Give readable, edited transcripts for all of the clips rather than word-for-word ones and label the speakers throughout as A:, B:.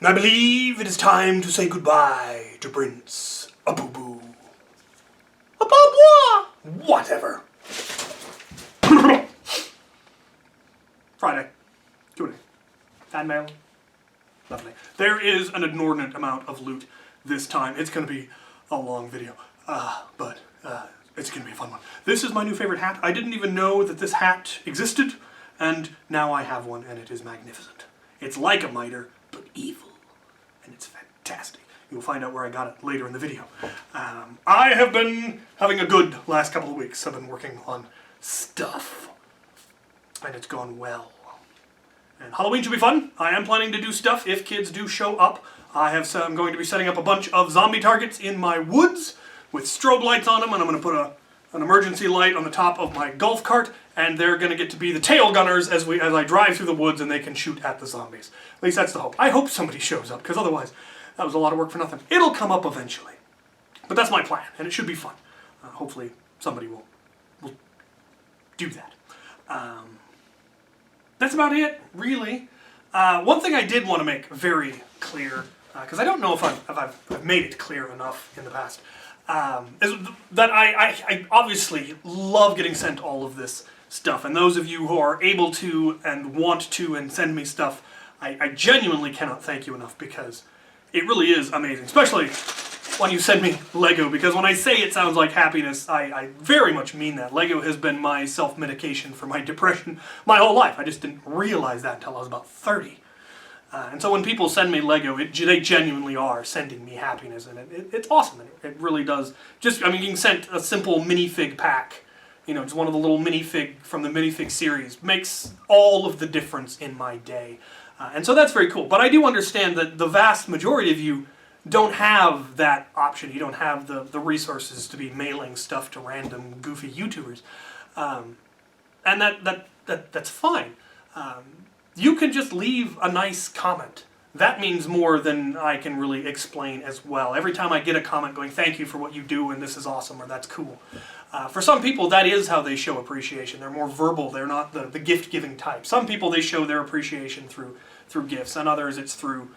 A: I believe it is time to say goodbye to Prince A-Boo-Boo. A-Boo-Boo! Whatever. Friday. Q&A. Fanmail. Lovely. There is an inordinate amount of loot this time. It's going to be a long video, but it's going to be a fun one. This is my new favorite hat. I didn't even know that this hat existed, and now I have one, and it is magnificent. It's like a miter, but evil, and it's fantastic. You'll find out where I got it later in the video. I have been having a good last couple of weeks. I've been working on stuff, and it's gone well. And Halloween should be fun. I am planning to do stuff if kids do show up. I'm going to be setting up a bunch of zombie targets in my woods with strobe lights on them, and I'm going to put an emergency light on the top of my golf cart, and they're going to get to be the tail gunners as I drive through the woods, and they can shoot at the zombies. At least that's the hope. I hope somebody shows up, because otherwise that was a lot of work for nothing. It'll come up eventually. But that's my plan, and it should be fun. Hopefully somebody will do that. That's about it, really. One thing I did want to make very clear, because I don't know if I've made it clear enough in the past, is that I obviously love getting sent all of this stuff. And those of you who are able to and want to and send me stuff, I genuinely cannot thank you enough, because it really is amazing. Especially when you send me Lego, because when I say it sounds like happiness, I very much mean that. Lego has been my self-medication for my depression my whole life. I just didn't realize that until I was about 30. And so when people send me Lego, they genuinely are sending me happiness, and it's awesome. It really does. You can send a simple minifig pack, just one of the little minifig from the minifig series, makes all of the difference in my day. And so that's very cool. But I do understand that the vast majority of you don't have that option. You don't have the resources to be mailing stuff to random goofy YouTubers. And that's fine. You can just leave a nice comment. That means more than I can really explain as well. Every time I get a comment going, thank you for what you do, and this is awesome, or that's cool. For some people, that is how they show appreciation. They're more verbal. They're not the gift-giving type. Some people, they show their appreciation through gifts, and others it's through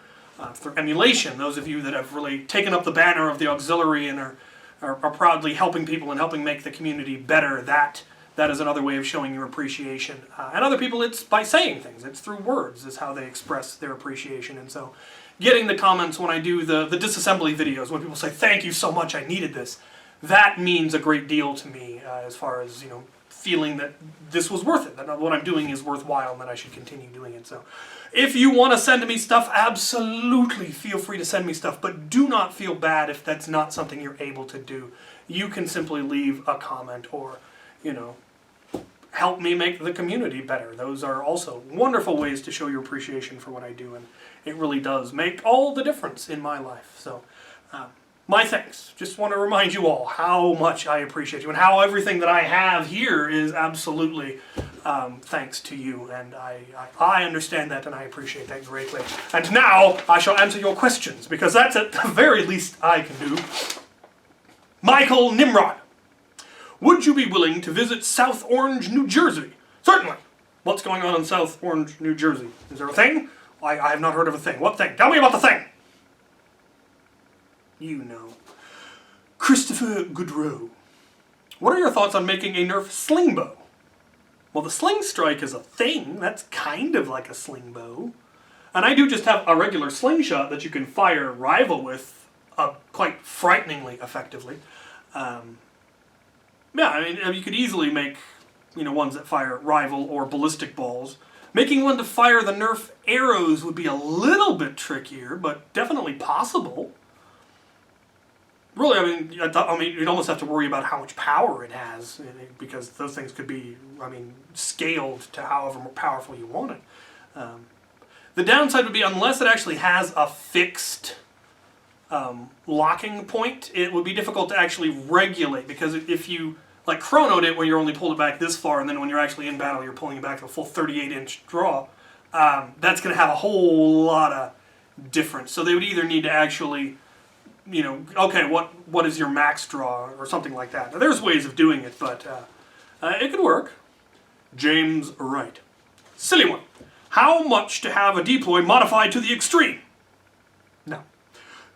A: emulation. Those of you that have really taken up the banner of the auxiliary and are proudly helping people and helping make the community better, that is another way of showing your appreciation. And other people, it's by saying things. It's through words is how they express their appreciation. And so getting the comments when I do the disassembly videos, when people say, thank you so much, I needed this, that means a great deal to me as far as, feeling that this was worth it, that what I'm doing is worthwhile, and that I should continue doing it. So if you want to send me stuff, absolutely feel free to send me stuff, but do not feel bad if that's not something you're able to do. You can simply leave a comment or, help me make the community better. Those are also wonderful ways to show your appreciation for what I do, and it really does make all the difference in my life. So my thanks. Just want to remind you all how much I appreciate you, and how everything that I have here is absolutely thanks to you, and I understand that, and I appreciate that greatly. And now I shall answer your questions, because that's at the very least I can do. Michael Nimrod. Would you be willing to visit South Orange, New Jersey? Certainly. What's going on in South Orange, New Jersey? Is there a thing? I have not heard of a thing. What thing? Tell me about the thing! Christopher Goodrow. What are your thoughts on making a Nerf sling bow? Well, the sling strike is a thing. That's kind of like a sling bow. And I do just have a regular slingshot that you can fire rival with quite frighteningly effectively. Yeah, you could easily make, ones that fire rival or ballistic balls. Making one to fire the Nerf arrows would be a little bit trickier, but definitely possible. Really, you'd almost have to worry about how much power it has, because those things could be, scaled to however powerful you want it. The downside would be, unless it actually has a fixed locking point, it would be difficult to actually regulate, because if you chronoed it where you're only pulled it back this far, and then when you're actually in battle you're pulling it back to a full 38-inch draw, that's going to have a whole lot of difference. So they would either need to actually, okay, what is your max draw, or something like that. Now, there's ways of doing it, but it could work. James Wright. Silly one. How much to have a deploy modified to the extreme?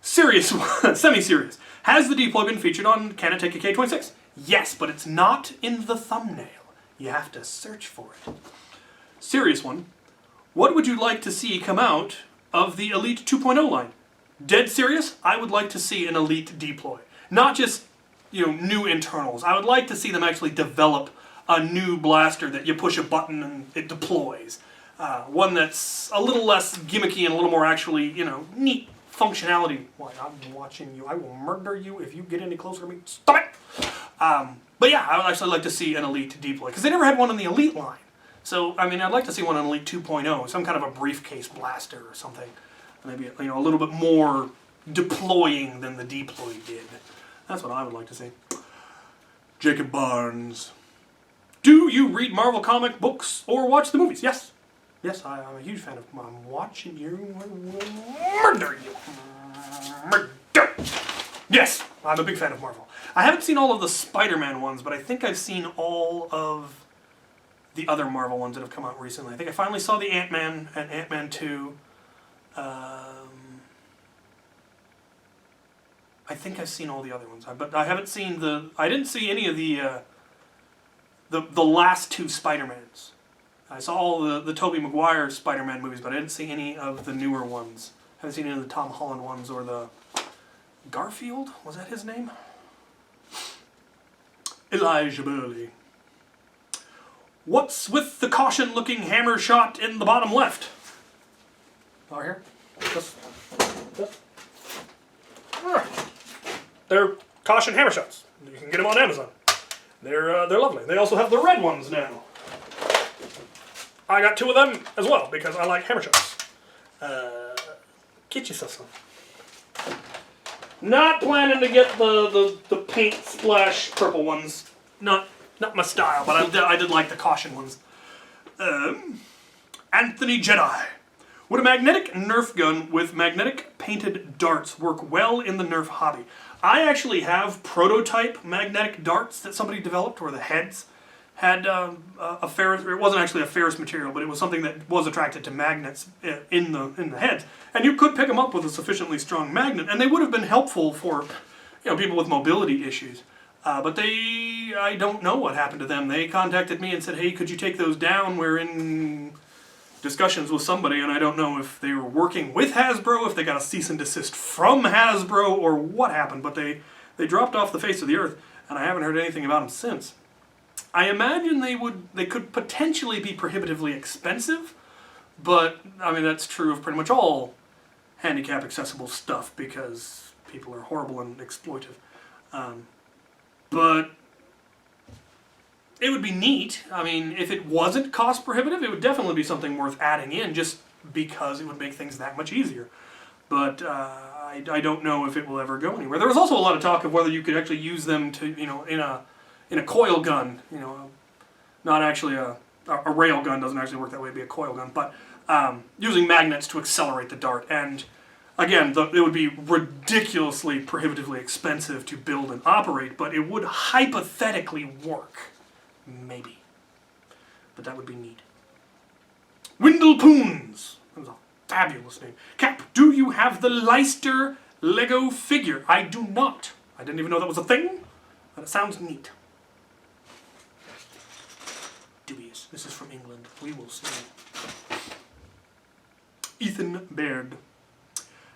A: Serious one, semi-serious. Has the deploy been featured on Can It Take a K-26? Yes, but it's not in the thumbnail. You have to search for it. Serious one. What would you like to see come out of the Elite 2.0 line? Dead serious? I would like to see an Elite deploy. Not just, new internals. I would like to see them actually develop a new blaster that you push a button and it deploys. One that's a little less gimmicky and a little more actually, neat functionality. Why, I'm watching you. I will murder you if you get any closer to me. Stop it! But yeah, I would actually like to see an Elite deploy, because they never had one in the Elite line. So, I mean, I'd like to see one in Elite 2.0, some kind of a briefcase blaster or something. Maybe, a little bit more deploying than the deploy did. That's what I would like to see. Jacob Barnes. Do you read Marvel comic books or watch the movies? Yes. Yes, I'm a huge fan of them. I'm watching you. Murder you. Murder. Yes, I'm a big fan of Marvel. I haven't seen all of the Spider-Man ones, but I think I've seen all of the other Marvel ones that have come out recently. I think I finally saw the Ant-Man and Ant-Man 2. I think I've seen all the other ones, but I haven't seen I didn't see any of the last two Spider-Mans. I saw all the Tobey Maguire Spider-Man movies, but I didn't see any of the newer ones. I haven't seen any of the Tom Holland ones or the Garfield. Was that his name? Elijah Burley. What's with the caution-looking hammer shot in the bottom left? Over here. This. They're caution hammer shots. You can get them on Amazon. They're lovely. They also have the red ones now. I got 2 of them as well because I like hammer shots. Get yourself some. Not planning to get the paint splash purple ones. Not my style, but I did like the caution ones. Anthony Jedi. Would a magnetic Nerf gun with magnetic painted darts work well in the Nerf hobby? I actually have prototype magnetic darts that somebody developed where the heads had a ferrous, it wasn't actually a ferrous material, but it was something that was attracted to magnets in the heads. And you could pick them up with a sufficiently strong magnet, and they would have been helpful for people with mobility issues. But I don't know what happened to them. They contacted me and said, hey, could you take those down? We're in discussions with somebody, and I don't know if they were working with Hasbro, if they got a cease and desist from Hasbro, or what happened, but they dropped off the face of the earth, and I haven't heard anything about them since. I imagine they could potentially be prohibitively expensive, but I mean that's true of pretty much all handicap accessible stuff because people are horrible and exploitive. But it would be neat. I mean, if it wasn't cost prohibitive, it would definitely be something worth adding in just because it would make things that much easier. But I don't know if it will ever go anywhere. There was also a lot of talk of whether you could actually use them to, in a coil gun, not actually a rail gun doesn't actually work that way, it'd be a coil gun, but using magnets to accelerate the dart. And again, it would be ridiculously prohibitively expensive to build and operate, but it would hypothetically work. Maybe. But that would be neat. Windle Poons. That was a fabulous name. Cap, do you have the Leicester Lego figure? I do not. I didn't even know that was a thing, but it sounds neat. Dubious. This is from England. We will see. Ethan Baird.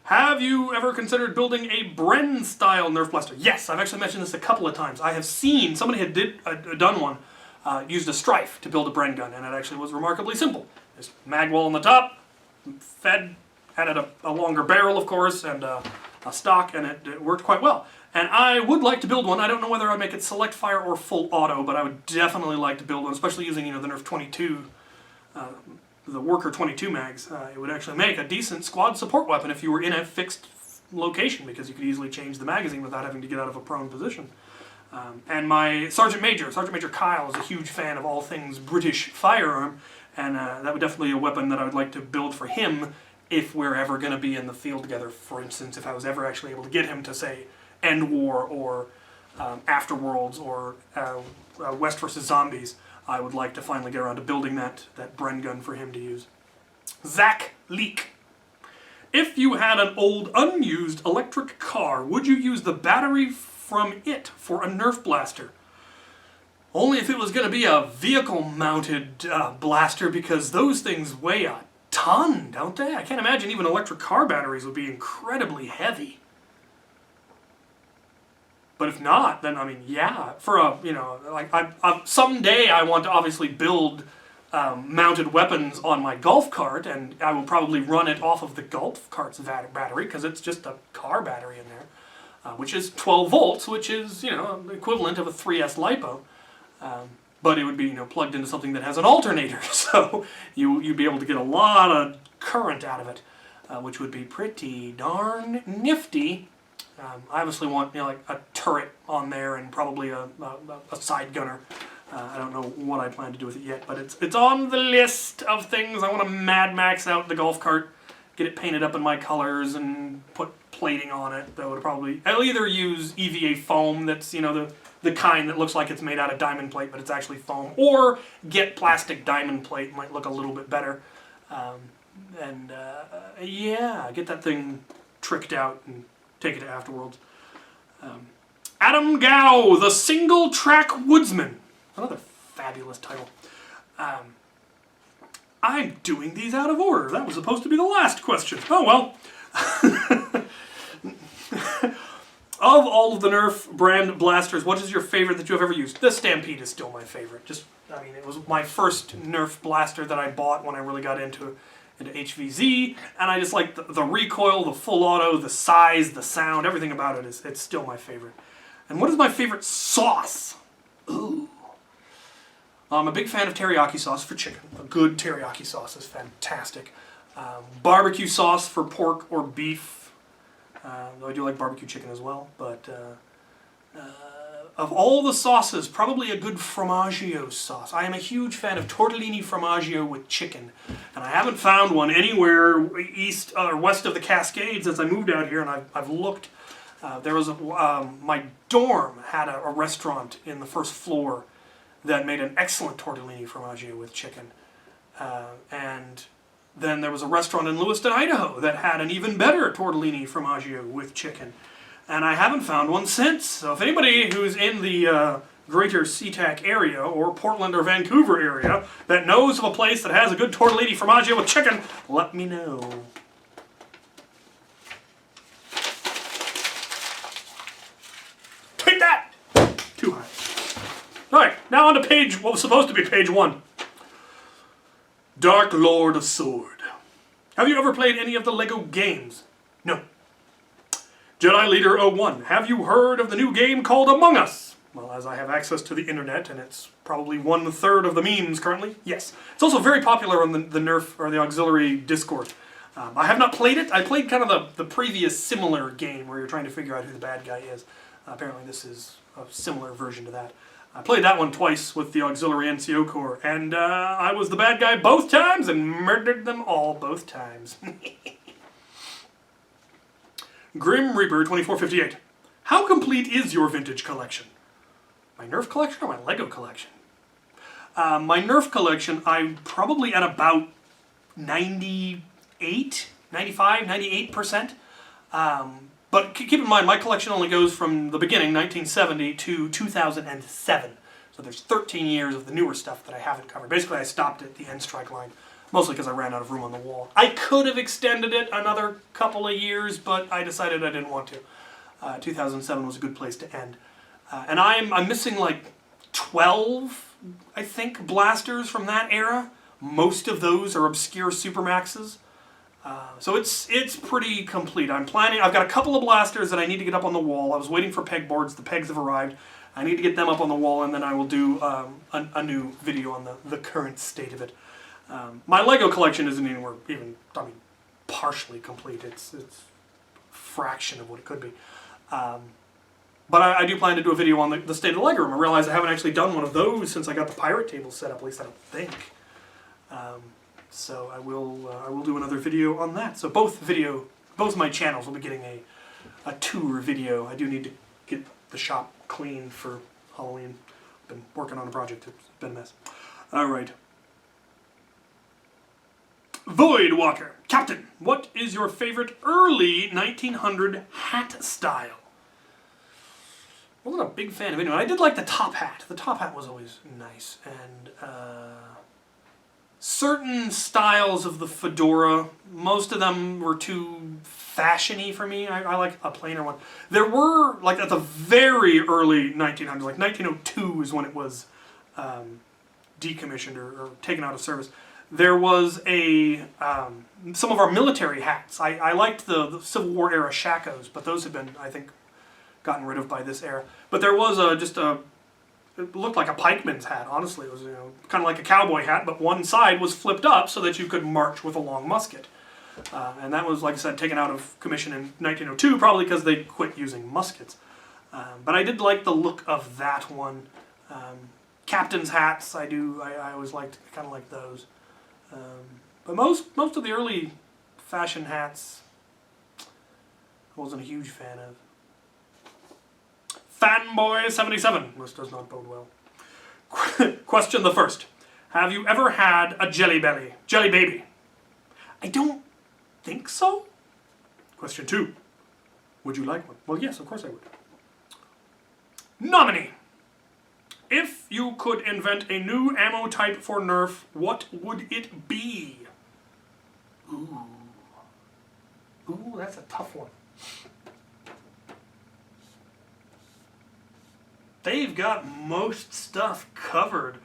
A: Have you ever considered building a Bren-style Nerf blaster? Yes, I've actually mentioned this a couple of times. I have seen, somebody had done one, used a Strife to build a Bren gun, and it actually was remarkably simple. Just mag wall on the top, fed, added a longer barrel, of course, and a stock, and it worked quite well. And I would like to build one. I don't know whether I'd make it select fire or full auto, but I would definitely like to build one, especially using the Nerf 22, the Worker 22 mags. It would actually make a decent squad support weapon if you were in a fixed location, because you could easily change the magazine without having to get out of a prone position. And my Sergeant Major Kyle, is a huge fan of all things British firearm, and that would definitely be a weapon that I would like to build for him if we're ever going to be in the field together. For instance, if I was ever actually able to get him to, say, End War or Afterworlds or West vs. Zombies, I would like to finally get around to building that Bren gun for him to use. Zach Leak. If you had an old, unused electric car, would you use the battery from it for a Nerf blaster? Only if it was going to be a vehicle-mounted blaster, because those things weigh a ton, don't they? I can't imagine even electric car batteries would be incredibly heavy. But if not, then, I mean, yeah, for a, you know, like, someday I want to obviously build mounted weapons on my golf cart, and I will probably run it off of the golf cart's battery, because it's just a car battery in there, which is 12 volts, which is, you know, equivalent of a 3S LiPo. But it would be, you know, plugged into something that has an alternator, so you'd be able to get a lot of current out of it, which would be pretty darn nifty. I obviously want, you know, like a turret on there and probably a side gunner. I don't know what I plan to do with it yet, but it's on the list of things. I want to Mad Max out the golf cart, get it painted up in my colors, and put plating on it. That would probably, I'll either use EVA foam, that's, you know, the kind that looks like it's made out of diamond plate, but it's actually foam, or get plastic diamond plate, might look a little bit better. Yeah, get that thing tricked out and take it to Afterworlds. Adam Gow, the Single Track Woodsman. Another fabulous title. I'm doing these out of order. That was supposed to be the last question. Oh well. Of all of the Nerf brand blasters, what is your favorite that you have ever used? The Stampede is still my favorite. Just, I mean, it was my first Nerf blaster that I bought when I really got into HVZ, and I just like the recoil, the full auto, the size, the sound, everything about it it's still my favorite. And what is my favorite sauce? Ooh. I'm a big fan of teriyaki sauce for chicken. A good teriyaki sauce is fantastic. Barbecue sauce for pork or beef. Though I do like barbecue chicken as well, but of all the sauces, probably a good formaggio sauce. I am a huge fan of tortellini formaggio with chicken, and I haven't found one anywhere east or west of the Cascades since I moved out here, and I've looked. There was my dorm had a restaurant in the first floor that made an excellent tortellini formaggio with chicken, and then there was a restaurant in Lewiston, Idaho that had an even better tortellini formaggio with chicken. And I haven't found one since. So if anybody who's in the greater SeaTac area or Portland or Vancouver area that knows of a place that has a good tortellini formaggio with chicken, let me know. Take that! Too high. Alright, now on to page, what was supposed to be page 1. Dark Lord of Sword. Have you ever played any of the LEGO games? No. Jedi Leader 01. Have you heard of the new game called Among Us? Well, as I have access to the internet, and it's probably 1/3 of the memes currently, yes. It's also very popular on the Nerf, or the auxiliary Discord. I have not played it. I played kind of the previous similar game where you're trying to figure out who the bad guy is. Apparently this is a similar version to that. I played that one twice with the Auxiliary NCO Corps, and I was the bad guy both times and murdered them all both times. Grim Reaper 2458. How complete is your vintage collection? My Nerf collection or my LEGO collection? My Nerf collection, I'm probably at about 98, 95, 98%. But keep in mind, my collection only goes from the beginning, 1970, to 2007. So there's 13 years of the newer stuff that I haven't covered. Basically, I stopped at the end strike line, mostly because I ran out of room on the wall. I could have extended it another couple of years, but I decided I didn't want to. 2007 was a good place to end. And I'm missing like 12, I think, blasters from that era. Most of those are obscure Supermaxes. So it's pretty complete. I've got a couple of blasters that I need to get up on the wall. I was waiting for pegboards. The pegs have arrived. I need to get them up on the wall, and then I will do a new video on the current state of it. My LEGO collection isn't anywhere even, I mean, partially complete. It's a fraction of what it could be. But I do plan to do a video on the state of the LEGO room. I realize I haven't actually done one of those since I got the pirate table set up, at least I don't think. So I will do another video on that. So both my channels will be getting a tour video. I do need to get the shop clean for Halloween. I've been working on a project. It's been a mess. All right. Void Walker. Captain, what is your favorite early 1900 hat style? Wasn't a big fan of anyone. I did like the top hat. The top hat was always nice. And certain styles of the fedora, most of them were too fashion-y for me. I like a plainer one. There were, like at the very early 1900s, like 1902 is when it was decommissioned or taken out of service. There was a, some of our military hats. I liked the Civil War era shakos, but those have been, I think, gotten rid of by this era. But there was it looked like a pikeman's hat, honestly. It was kind of like a cowboy hat, but one side was flipped up so that you could march with a long musket. And that was, like I said, taken out of commission in 1902, probably because they quit using muskets. But I did like the look of that one. Captain's hats, I always liked, kind of like those. But most of the early fashion hats, I wasn't a huge fan of. Fanboy77, this does not bode well. Question the first. Have you ever had a jelly baby? I don't think so. Question 2. Would you like one? Well, yes, of course I would. Nominee. If you could invent a new ammo type for Nerf, what would it be? Ooh, that's a tough one. They've got most stuff covered.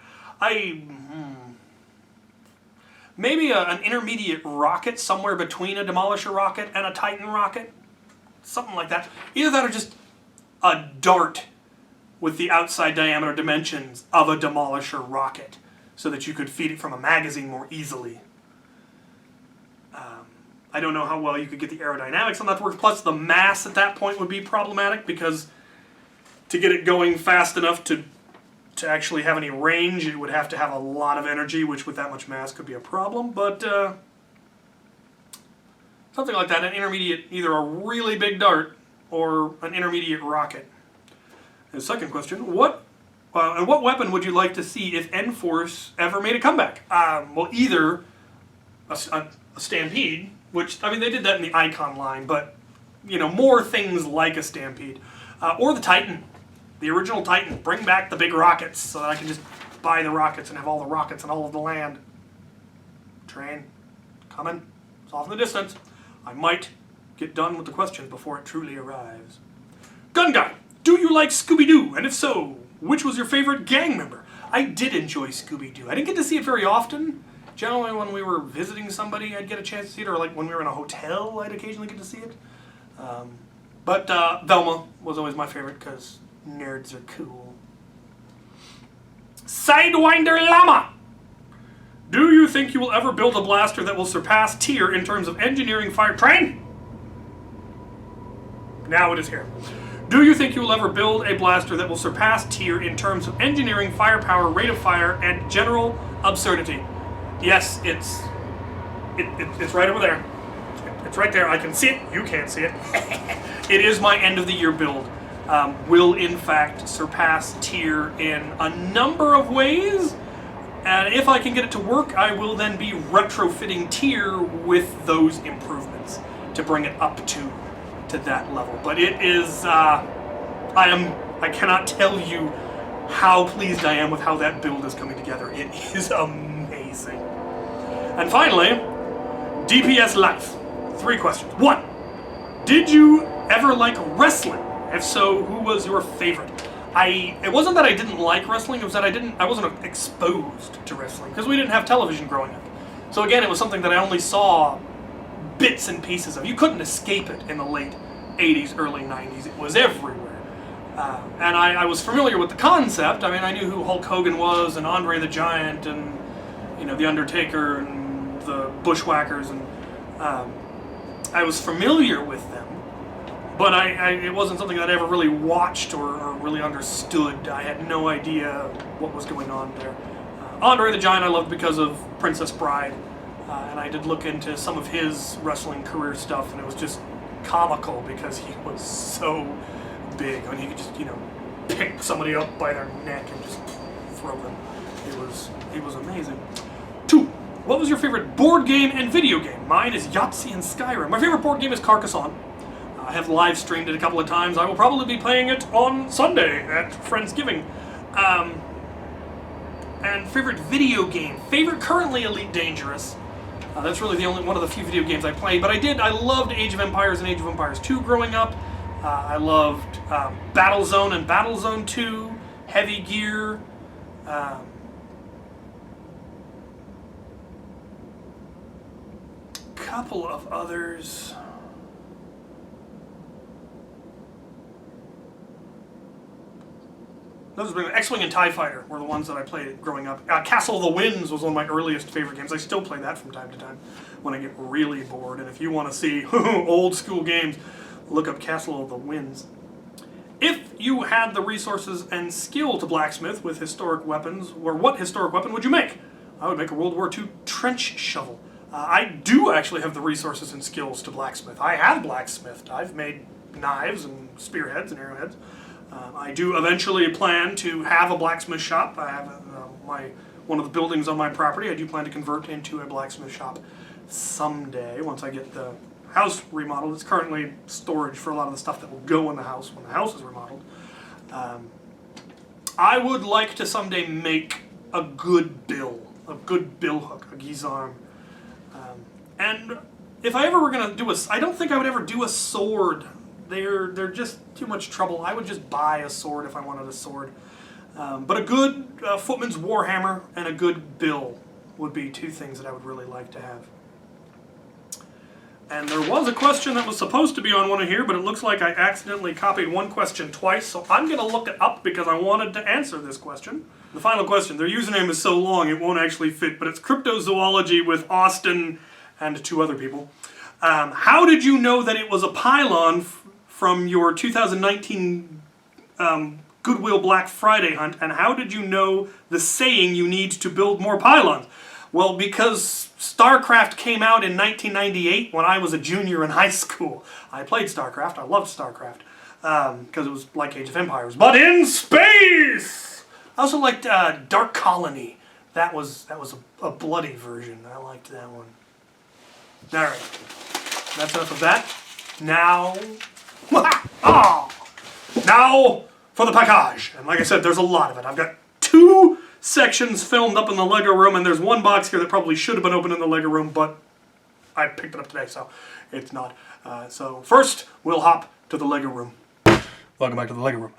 A: Maybe an intermediate rocket somewhere between a Demolisher rocket and a Titan rocket. Something like that. Either that or just a dart with the outside diameter dimensions of a Demolisher rocket so that you could feed it from a magazine more easily. I don't know how well you could get the aerodynamics on that to work. Plus the mass at that point would be problematic because to get it going fast enough to actually have any range, it would have to have a lot of energy, which with that much mass could be a problem. But something like that, an intermediate, either a really big dart or an intermediate rocket. And second question, what weapon would you like to see if N-Force ever made a comeback? Well, either a Stampede, which, I mean, they did that in the Icon line, but, more things like a Stampede. Or the Titan. The original Titan. Bring back the big rockets so that I can just buy the rockets and have all the rockets and all of the land. Train. Coming. It's off in the distance. I might get done with the questions before it truly arrives. Gun Guy. Do you like Scooby-Doo? And if so, which was your favorite gang member? I did enjoy Scooby-Doo. I didn't get to see it very often. Generally when we were visiting somebody, I'd get a chance to see it. Or like when we were in a hotel, I'd occasionally get to see it. But Velma was always my favorite because nerds are cool. Sidewinder Llama! Do you think you will ever build a blaster that will surpass Tyr in terms of engineering fire... Train! Now it is here. Do you think you will ever build a blaster that will surpass Tyr in terms of engineering, firepower, rate of fire, and general absurdity? Yes, it's right over there. It's right there. I can see it. You can't see it. It is my end of the year build. Will in fact surpass Tyr in a number of ways. And if I can get it to work, I will then be retrofitting Tyr with those improvements to bring it up to that level. But it is, I cannot tell you how pleased I am with how that build is coming together. It is amazing. And finally, DPS Life. 3 questions. 1. Did you ever like wrestling? If so, who was your favorite? It wasn't that I didn't like wrestling, it was that I wasn't exposed to wrestling, because we didn't have television growing up. So again, it was something that I only saw bits and pieces of. You couldn't escape it in the late 80s, early 90s. It was everywhere. And I was familiar with the concept. I mean, I knew who Hulk Hogan was, and Andre the Giant, and The Undertaker, and the Bushwhackers, and I was familiar with them. But it wasn't something that I ever really watched or really understood. I had no idea what was going on there. Andre the Giant I loved because of Princess Bride. And I did look into some of his wrestling career stuff, and it was just comical because he was so big. I mean, he could just, pick somebody up by their neck and just throw them. It was amazing. 2. What was your favorite board game and video game? Mine is Yahtzee and Skyrim. My favorite board game is Carcassonne. I have live streamed it a couple of times. I will probably be playing it on Sunday at Friendsgiving. And favorite video game? Favorite currently Elite Dangerous. That's really the only one of the few video games I play. But I loved Age of Empires and Age of Empires 2 growing up. I loved Battlezone and Battlezone 2, Heavy Gear. Couple of others. Those were X-Wing and TIE Fighter were the ones that I played growing up. Castle of the Winds was one of my earliest favorite games. I still play that from time to time when I get really bored. And if you want to see old school games, look up Castle of the Winds. If you had the resources and skill to blacksmith with historic weapons, or what historic weapon would you make? I would make a World War II trench shovel. I do actually have the resources and skills to blacksmith. I have blacksmithed. I've made knives and spearheads and arrowheads. I do eventually plan to have a blacksmith shop. I have one of the buildings on my property. I do plan to convert into a blacksmith shop someday once I get the house remodeled. It's currently storage for a lot of the stuff that will go in the house when the house is remodeled. I would like to someday make a good bill hook, a guisarme. And if I ever were going to do I don't think I would ever do a sword. They're just too much trouble. I would just buy a sword if I wanted a sword. But a good footman's warhammer and a good bill would be two things that I would really like to have. And there was a question that was supposed to be on one of here, but it looks like I accidentally copied one question twice, so I'm going to look it up because I wanted to answer this question. The final question, their username is so long it won't actually fit, but it's cryptozoology with Austin and two other people. How did you know that it was a pylon from your 2019 Goodwill Black Friday hunt, and how did you know the saying you need to build more pylons? Well, because StarCraft came out in 1998 when I was a junior in high school. I played StarCraft. I loved StarCraft because it was like Age of Empires, but in space! I also liked Dark Colony. That was a bloody version. I liked that one. Alright, that's enough of that. Now, now for the package. And like I said, there's a lot of it. I've got 2 sections filmed up in the Lego room, and there's one box here that probably should have been open in the Lego room, but I picked it up today, so it's not. So first, we'll hop to the Lego room. Welcome back to the Lego room.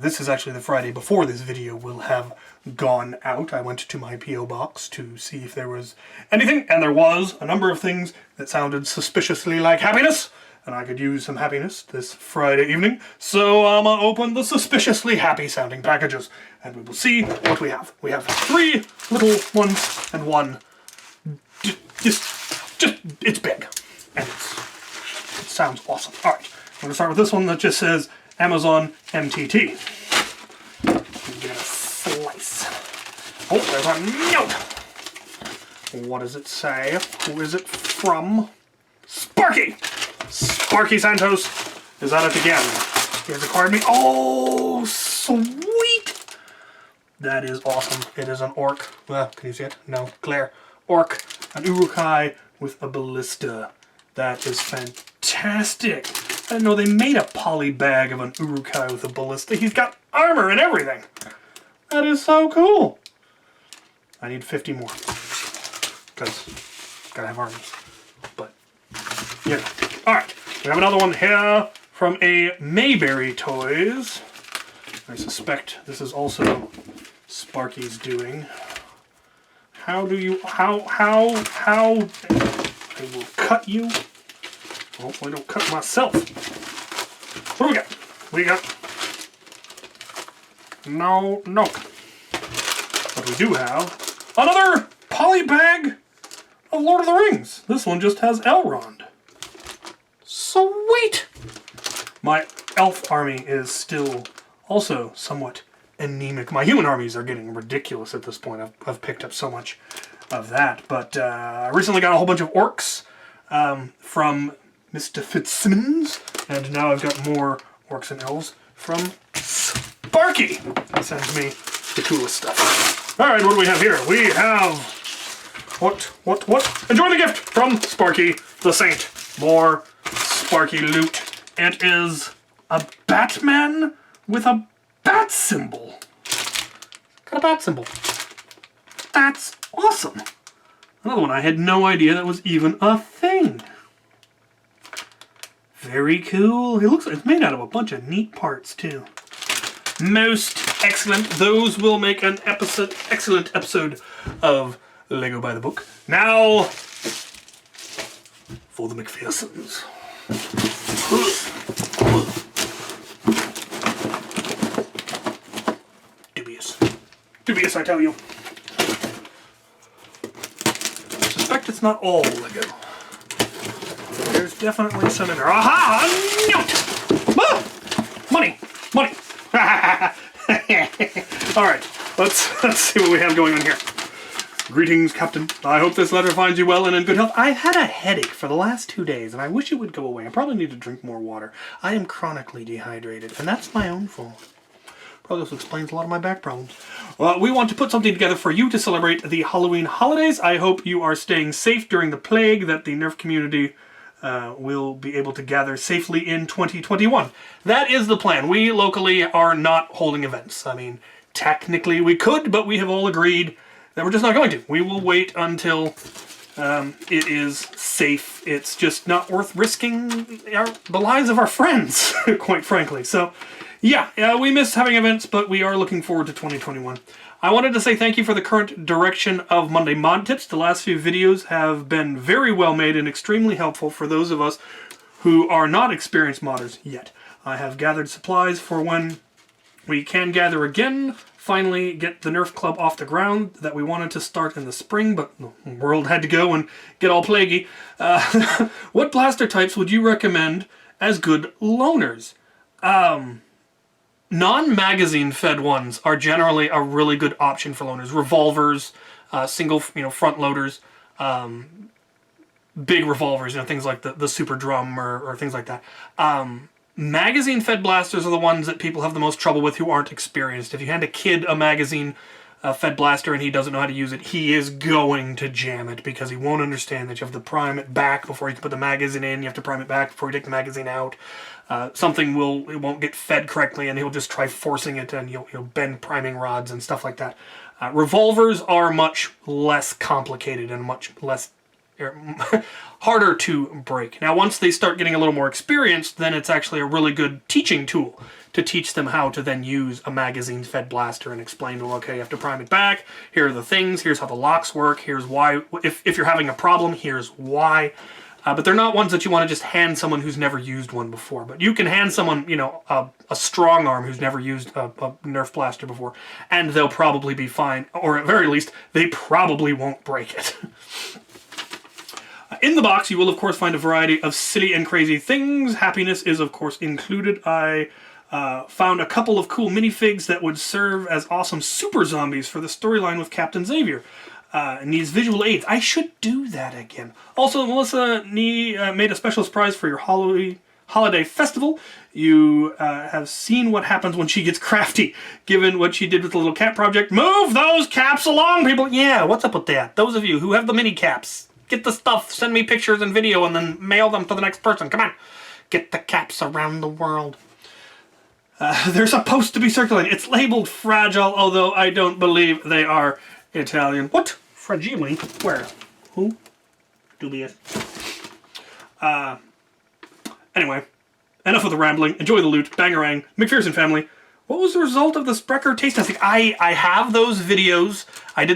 A: This is actually the Friday before this video will have gone out. I went to my P.O. box to see if there was anything, and there was a number of things that sounded suspiciously like happiness, and I could use some happiness this Friday evening, so I'm gonna open the suspiciously happy sounding packages, and we will see what we have. We have 3 little ones and one it's big, and it sounds awesome. Alright, I'm gonna start with this one that just says Amazon MTT. Get a slice. Oh, there's a note. What does it say? Who is it from? Sparky! Sparky Santos is at it again. He has acquired me. Oh, sweet! That is awesome. It is an orc. Well, can you see it? No. Glare. Orc. An Urukai with a ballista. That is fantastic. I didn't know they made a poly bag of an Urukai with a ballista. He's got armor and everything. That is so cool. I need 50 more. Because gotta have armies. But, yeah. Alright. We have another one here from a Mayberry Toys. I suspect this is also Sparky's doing. How do you... How... I will cut you. Hopefully I don't cut myself. What do we got? We got... No. But we do have another poly bag of Lord of the Rings. This one just has Elrond. Sweet! My elf army is still also somewhat anemic. My human armies are getting ridiculous at this point. I've picked up so much of that. But I recently got a whole bunch of orcs from Mr. Fitzsimmons, and now I've got more orcs and elves from Sparky. He sends me the coolest stuff. Alright, what do we have here? We have What? Enjoy the gift from Sparky the Saint. More Sparky loot. It is a Batman with a bat symbol. Got a bat symbol. That's awesome. Another one, I had no idea that was even a thing. Very cool. It looks like it's made out of a bunch of neat parts too. Most excellent. Those will make an excellent episode of Lego by the Book. Now, for the McPhersons. Dubious. Dubious, I tell you. I suspect it's not all Lego. There's definitely some in there. Aha! Note! Ah! Money! Money! Alright, let's see what we have going on here. Greetings, Captain. I hope this letter finds you well and in good health. I've had a headache for the last 2 days, and I wish it would go away. I probably need to drink more water. I am chronically dehydrated, and that's my own fault. Probably also explains a lot of my back problems. We want to put something together for you to celebrate the Halloween holidays. I hope you are staying safe during the plague, that the Nerf community will be able to gather safely in 2021. That is the plan. We locally are not holding events. I mean, technically we could, but we have all agreed that we're just not going to. We will wait until it is safe. It's just not worth risking the lives of our friends, quite frankly. So, yeah, we miss having events, but we are looking forward to 2021. I wanted to say thank you for the current direction of Monday Mod Tips. The last few videos have been very well made and extremely helpful for those of us who are not experienced modders yet. I have gathered supplies for when we can gather again, finally get the Nerf Club off the ground that we wanted to start in the spring, but the world had to go and get all plaguey. What blaster types would you recommend as good loaners? Non-magazine fed ones are generally a really good option for loaners. Revolvers, single, front loaders, big revolvers, things like the Super Drum or things like that. Magazine fed blasters are the ones that people have the most trouble with who aren't experienced. If you hand a kid a magazine fed blaster and he doesn't know how to use it, he is going to jam it because he won't understand that you have to prime it back before you can put the magazine in. You have to prime it back before you take the magazine out. It won't get fed correctly, and he'll just try forcing it, and he'll bend priming rods and stuff like that. Revolvers are much less complicated and much less harder to break. Now, once they start getting a little more experienced, then it's actually a really good teaching tool to teach them how to then use a magazine-fed blaster and explain to them, okay, you have to prime it back, here are the things, here's how the locks work, here's why, if you're having a problem, here's why. But they're not ones that you want to just hand someone who's never used one before. But you can hand someone, a strong arm who's never used a Nerf blaster before, and they'll probably be fine. Or at very least, they probably won't break it. In the box, you will, of course, find a variety of silly and crazy things. Happiness is, of course, included. I found a couple of cool minifigs that would serve as awesome super zombies for the storyline with Captain Xavier. Needs visual aids. I should do that again. Also, Melissa made a special surprise for your holiday festival. You have seen what happens when she gets crafty, given what she did with the little cap project. Move those caps along, people! Yeah, what's up with that? Those of you who have the mini caps, get the stuff, send me pictures and video, and then mail them to the next person. Come on. Get the caps around the world. They're supposed to be circulating. It's labeled fragile, although I don't believe they are Italian. What? Fragile? Where? Who? Dubious. Anyway, enough of the rambling. Enjoy the loot. Bangarang. McPherson family. What was the result of the Sprecher taste testing? I have those videos. I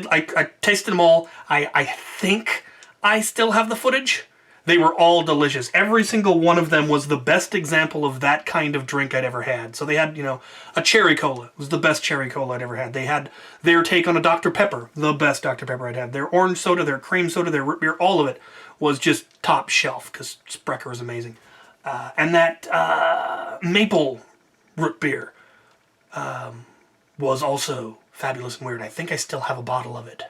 A: tasted them all. I think I still have the footage. They were all delicious. Every single one of them was the best example of that kind of drink I'd ever had. So they had, a cherry cola. It was the best cherry cola I'd ever had. They had their take on a Dr. Pepper, the best Dr. Pepper I'd had. Their orange soda, their cream soda, their root beer, all of it was just top shelf because Sprecher is amazing. And that maple root beer was also fabulous and weird. I think I still have a bottle of it.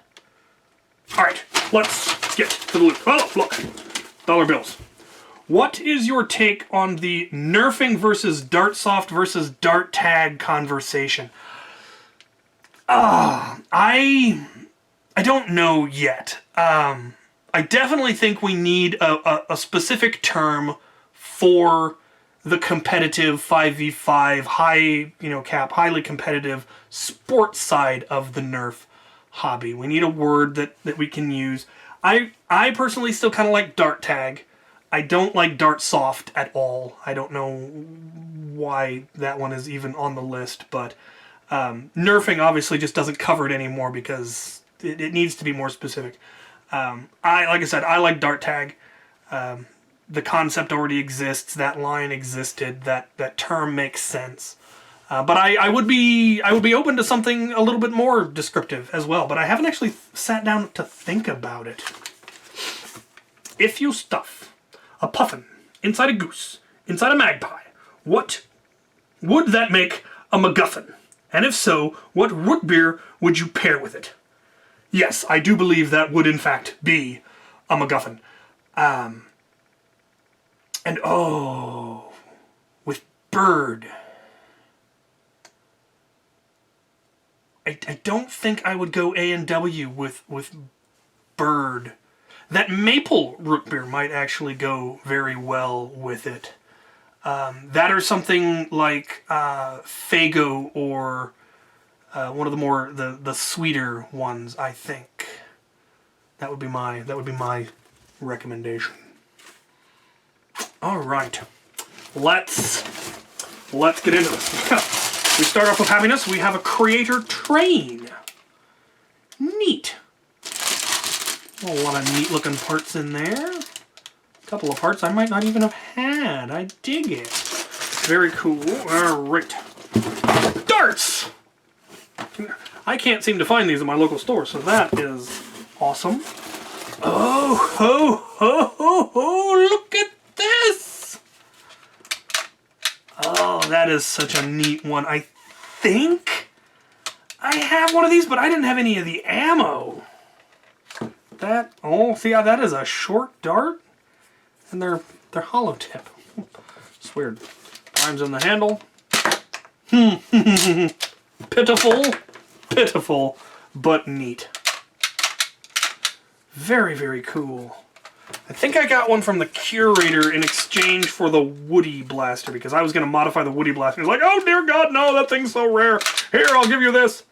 A: All right, let's get to the loot. Oh, look. Dollar bills. What is your take on the nerfing versus Dartsoft versus Dart Tag conversation? I I don't know yet. I definitely think we need a specific term for the competitive 5v5 high, highly competitive sports side of the Nerf hobby. We need a word that we can use. I personally still kind of like dart tag. I don't like dart soft at all. I don't know why that one is even on the list, but nerfing obviously just doesn't cover it anymore because it needs to be more specific. Like I said, I like dart tag. The concept already exists. That line existed. That term makes sense. But I would be open to something a little bit more descriptive as well. But I haven't actually sat down to think about it. If you stuff a puffin inside a goose, inside a magpie, what would that make a MacGuffin? And if so, what root beer would you pair with it? Yes, I do believe that would in fact be a MacGuffin. And with bird. I don't think I would go A&W with bird. That maple root beer might actually go very well with it. That or something like Faygo or one of the more the sweeter ones. I think that would be my recommendation. All right, let's get into this. We start off with happiness. We have a creator train. Neat. A lot of neat looking parts in there. A couple of parts I might not even have had. I dig it. Very cool. All right. Darts! I can't seem to find these in my local store, so that is awesome. Oh, ho, ho, ho, ho, look at this! Oh, that is such a neat one. I think I have one of these, but I didn't have any of the ammo. See how that is a short dart? And they're hollow tip. It's weird. Primes in the handle. Pitiful, but neat. Very, very cool. I think I got one from the curator in exchange for the Woody Blaster because I was going to modify the Woody Blaster. He's like, oh dear God, no, that thing's so rare. Here, I'll give you this.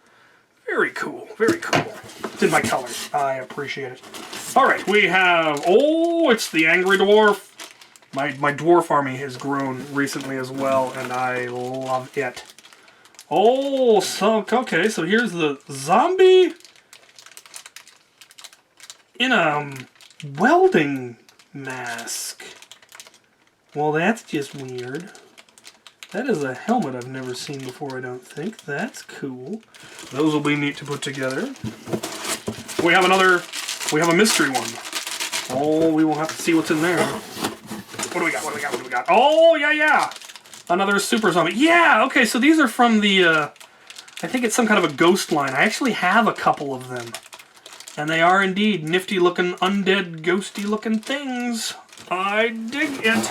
A: Very cool, very cool. It's in my colors. I appreciate it. Alright, we have... Oh, it's the Angry Dwarf. My dwarf army has grown recently as well, and I love it. Oh, okay, so here's the zombie in a welding mask. Well, that's just weird. That is a helmet I've never seen before, I don't think. That's cool. Those will be neat to put together. We have a mystery one. Oh, we will have to see what's in there. What do we got? Oh, yeah. Another super zombie. Yeah, okay, so these are from the, I think it's some kind of a ghost line. I actually have a couple of them. And they are indeed nifty-looking, undead, ghosty-looking things. I dig it.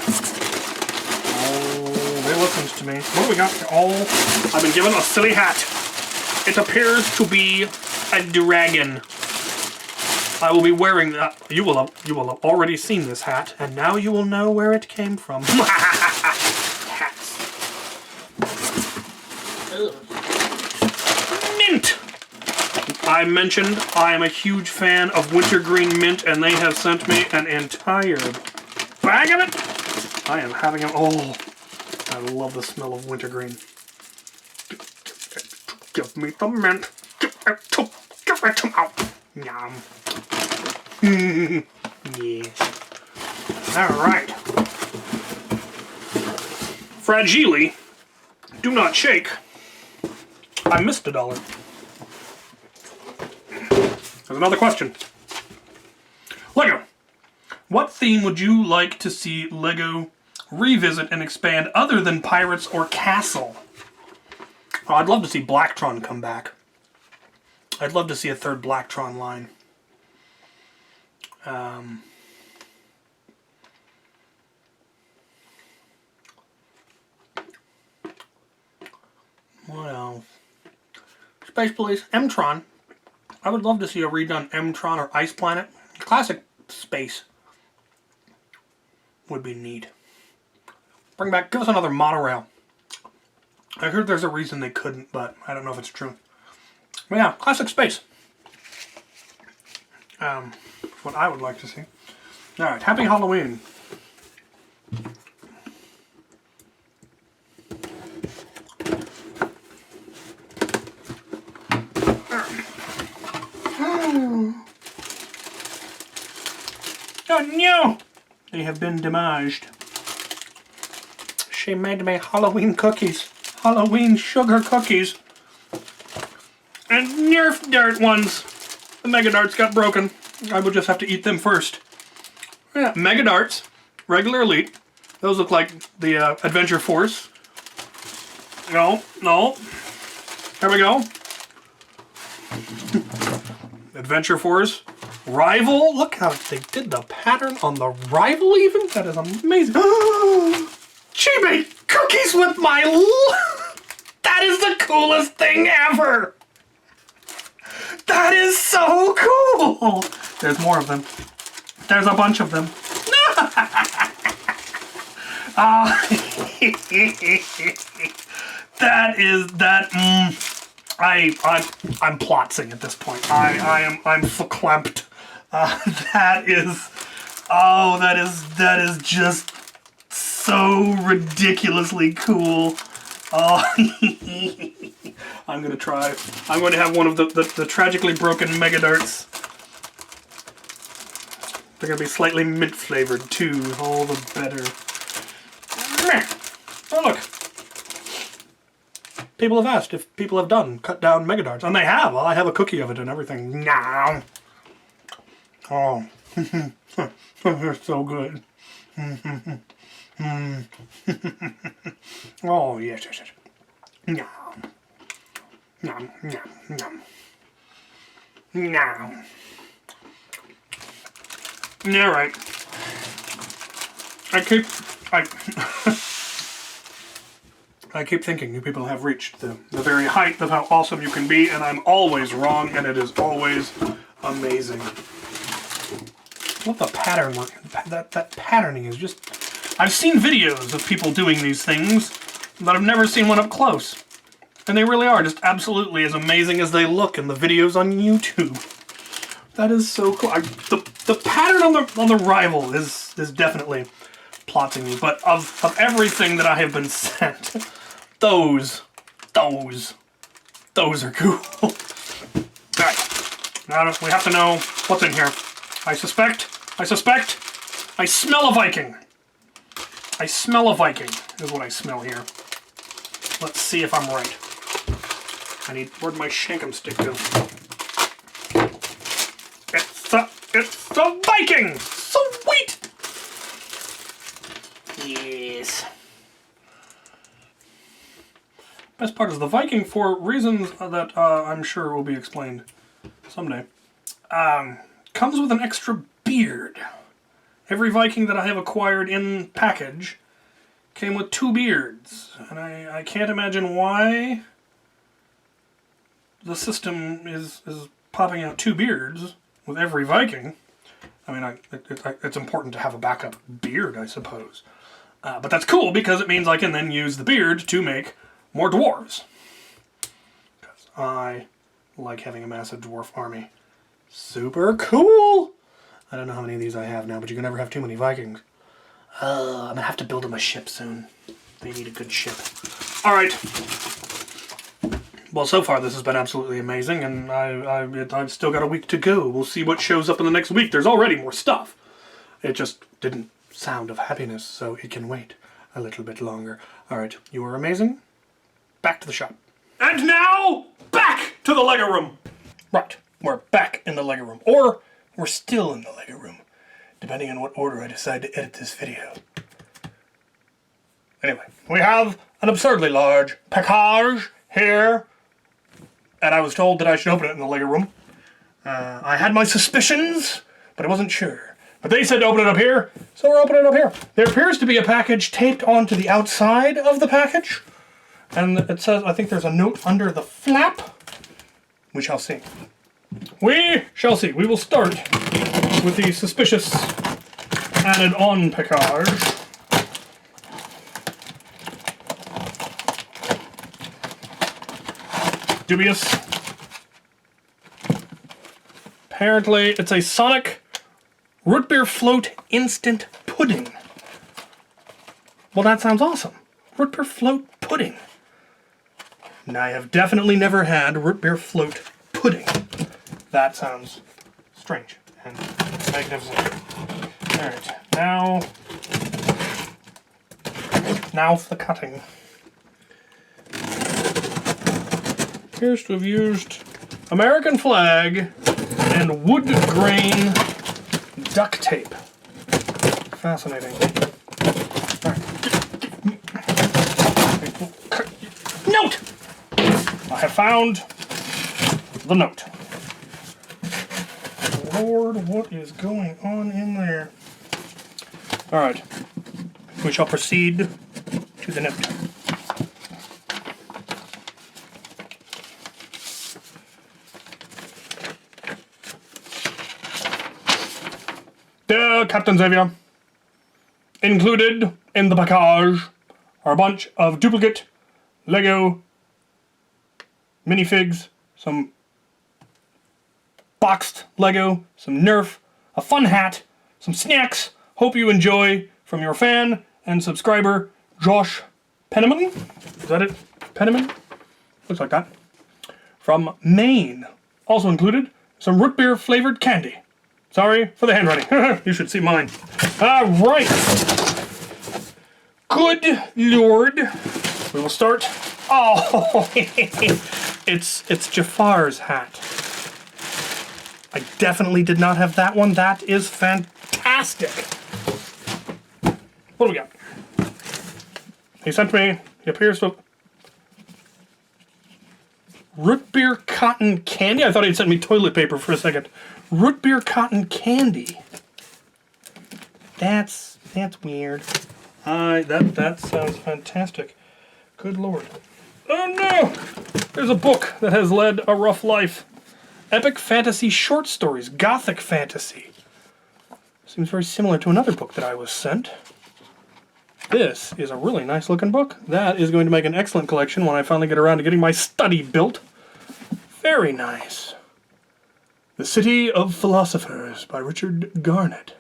A: Oh, they listens to me. What do we got? Oh, I've been given a silly hat. It appears to be a dragon. I will be wearing that. You will have already seen this hat, and now you will know where it came from. Hats. Mint! I mentioned I am a huge fan of wintergreen mint, and they have sent me an entire bag of it. I am having them. Oh, I love the smell of wintergreen. Give me the mint. Give it to me. Yum. Yes. Alright. Fragile. Do not shake. I missed $1. There's another question. Lego. What theme would you like to see Lego revisit and expand other than pirates or castle? Oh, I'd love to see Blacktron come back. I'd love to see a third Blacktron line. What else? Space Police, M-Tron. I would love to see a redone M-Tron or Ice Planet. Classic space would be neat. Bring back, give us another monorail. I heard there's a reason they couldn't, but I don't know if it's true. But yeah, classic space. What I would like to see. Alright, Happy Halloween. Oh no! They have been demised. She made me Halloween cookies. Halloween sugar cookies. And Nerf Dart ones. The Mega Darts got broken. I will just have to eat them first. Yeah, Mega Darts. Regular Elite. Those look like the Adventure Force. No. There we go. Adventure Force. Rival. Look how they did the pattern on the Rival even. That is amazing. She made cookies with my... That is the coolest thing ever. That is so cool. There's more of them. There's a bunch of them. I'm plotzing at this point. I'm verklempt. That is just so ridiculously cool. I'm gonna try. I'm going to have one of the tragically broken Mega Darts. They're gonna be slightly mint flavored too. All the better. Oh look. People have asked if people have cut down Mega Darts, and they have. Well, I have a cookie of it and everything. Now. Oh, they're so good. Oh yes. Nom. Nom. All right. I keep thinking you people have reached the very height of how awesome you can be, and I'm always wrong, and it is always amazing. What the pattern work? That patterning is just... I've seen videos of people doing these things, but I've never seen one up close. And they really are just absolutely as amazing as they look in the videos on YouTube. That is so cool. The pattern on the Rival is definitely plotting me, but of everything that I have been sent, those are cool. Alright, now we have to know what's in here. I suspect, I smell a Viking. I smell a Viking, is what I smell here. Let's see if I'm right. Where'd my Shankum stick go? It's a Viking! Sweet! Yes. Best part is the Viking, for reasons that I'm sure will be explained someday, comes with an extra beard. Every Viking that I have acquired in package came with 2 beards, and I can't imagine why the system is popping out 2 beards with every Viking. I mean, it's important to have a backup beard, I suppose. But that's cool because it means I can then use the beard to make more dwarves. Because I like having a massive dwarf army. Super cool! I don't know how many of these I have now, but you can never have too many Vikings. I'm gonna have to build them a ship soon. They need a good ship. Alright. Well, so far this has been absolutely amazing, and I've still got a week to go. We'll see what shows up in the next week. There's already more stuff. It just didn't sound of happiness, so it can wait a little bit longer. Alright, you were amazing. Back to the shop. And now, back to the Lego room! Right, we're back in the Lego room. Or, we're still in the Lego room, depending on what order I decide to edit this video. Anyway, we have an absurdly large package here, and I was told that I should open it in the Lego room. I had my suspicions, but I wasn't sure. But they said to open it up here, so we're opening it up here. There appears to be a package taped onto the outside of the package, and it says, I think there's a note under the flap. We shall see. We shall see. We will start with the suspicious added-on package. Dubious. Apparently, it's a Sonic root beer float instant pudding. Well, that sounds awesome. Root beer float pudding. Now, I have definitely never had root beer float pudding. That sounds strange and magnificent. Alright, now for the cutting. Appears to have used American flag and wood grain duct tape. Fascinating. Note! I have found the note. Lord, what is going on in there? Alright. We shall proceed to the note. Dear Captain Xavier, included in the package are a bunch of duplicate Lego minifigs, some boxed Lego, some Nerf, a fun hat, some snacks. Hope you enjoy, from your fan and subscriber, Josh Penniman. Is that it? Penniman? Looks like that. From Maine. Also included, some root beer flavored candy. Sorry for the handwriting. You should see mine. Alright. Good Lord. We will start. Oh, it's Jafar's hat. I definitely did not have that one. That is fantastic. What do we got? He sent me, he appears to... Root beer cotton candy? I thought he'd sent me toilet paper for a second. Root beer cotton candy. That's weird. That sounds fantastic. Good Lord. Oh no! There's a book that has led a rough life. Epic fantasy short stories. Gothic fantasy. Seems very similar to another book that I was sent. This is a really nice looking book. That is going to make an excellent collection when I finally get around to getting my study built. Very nice. The City of Philosophers by Richard Garnett.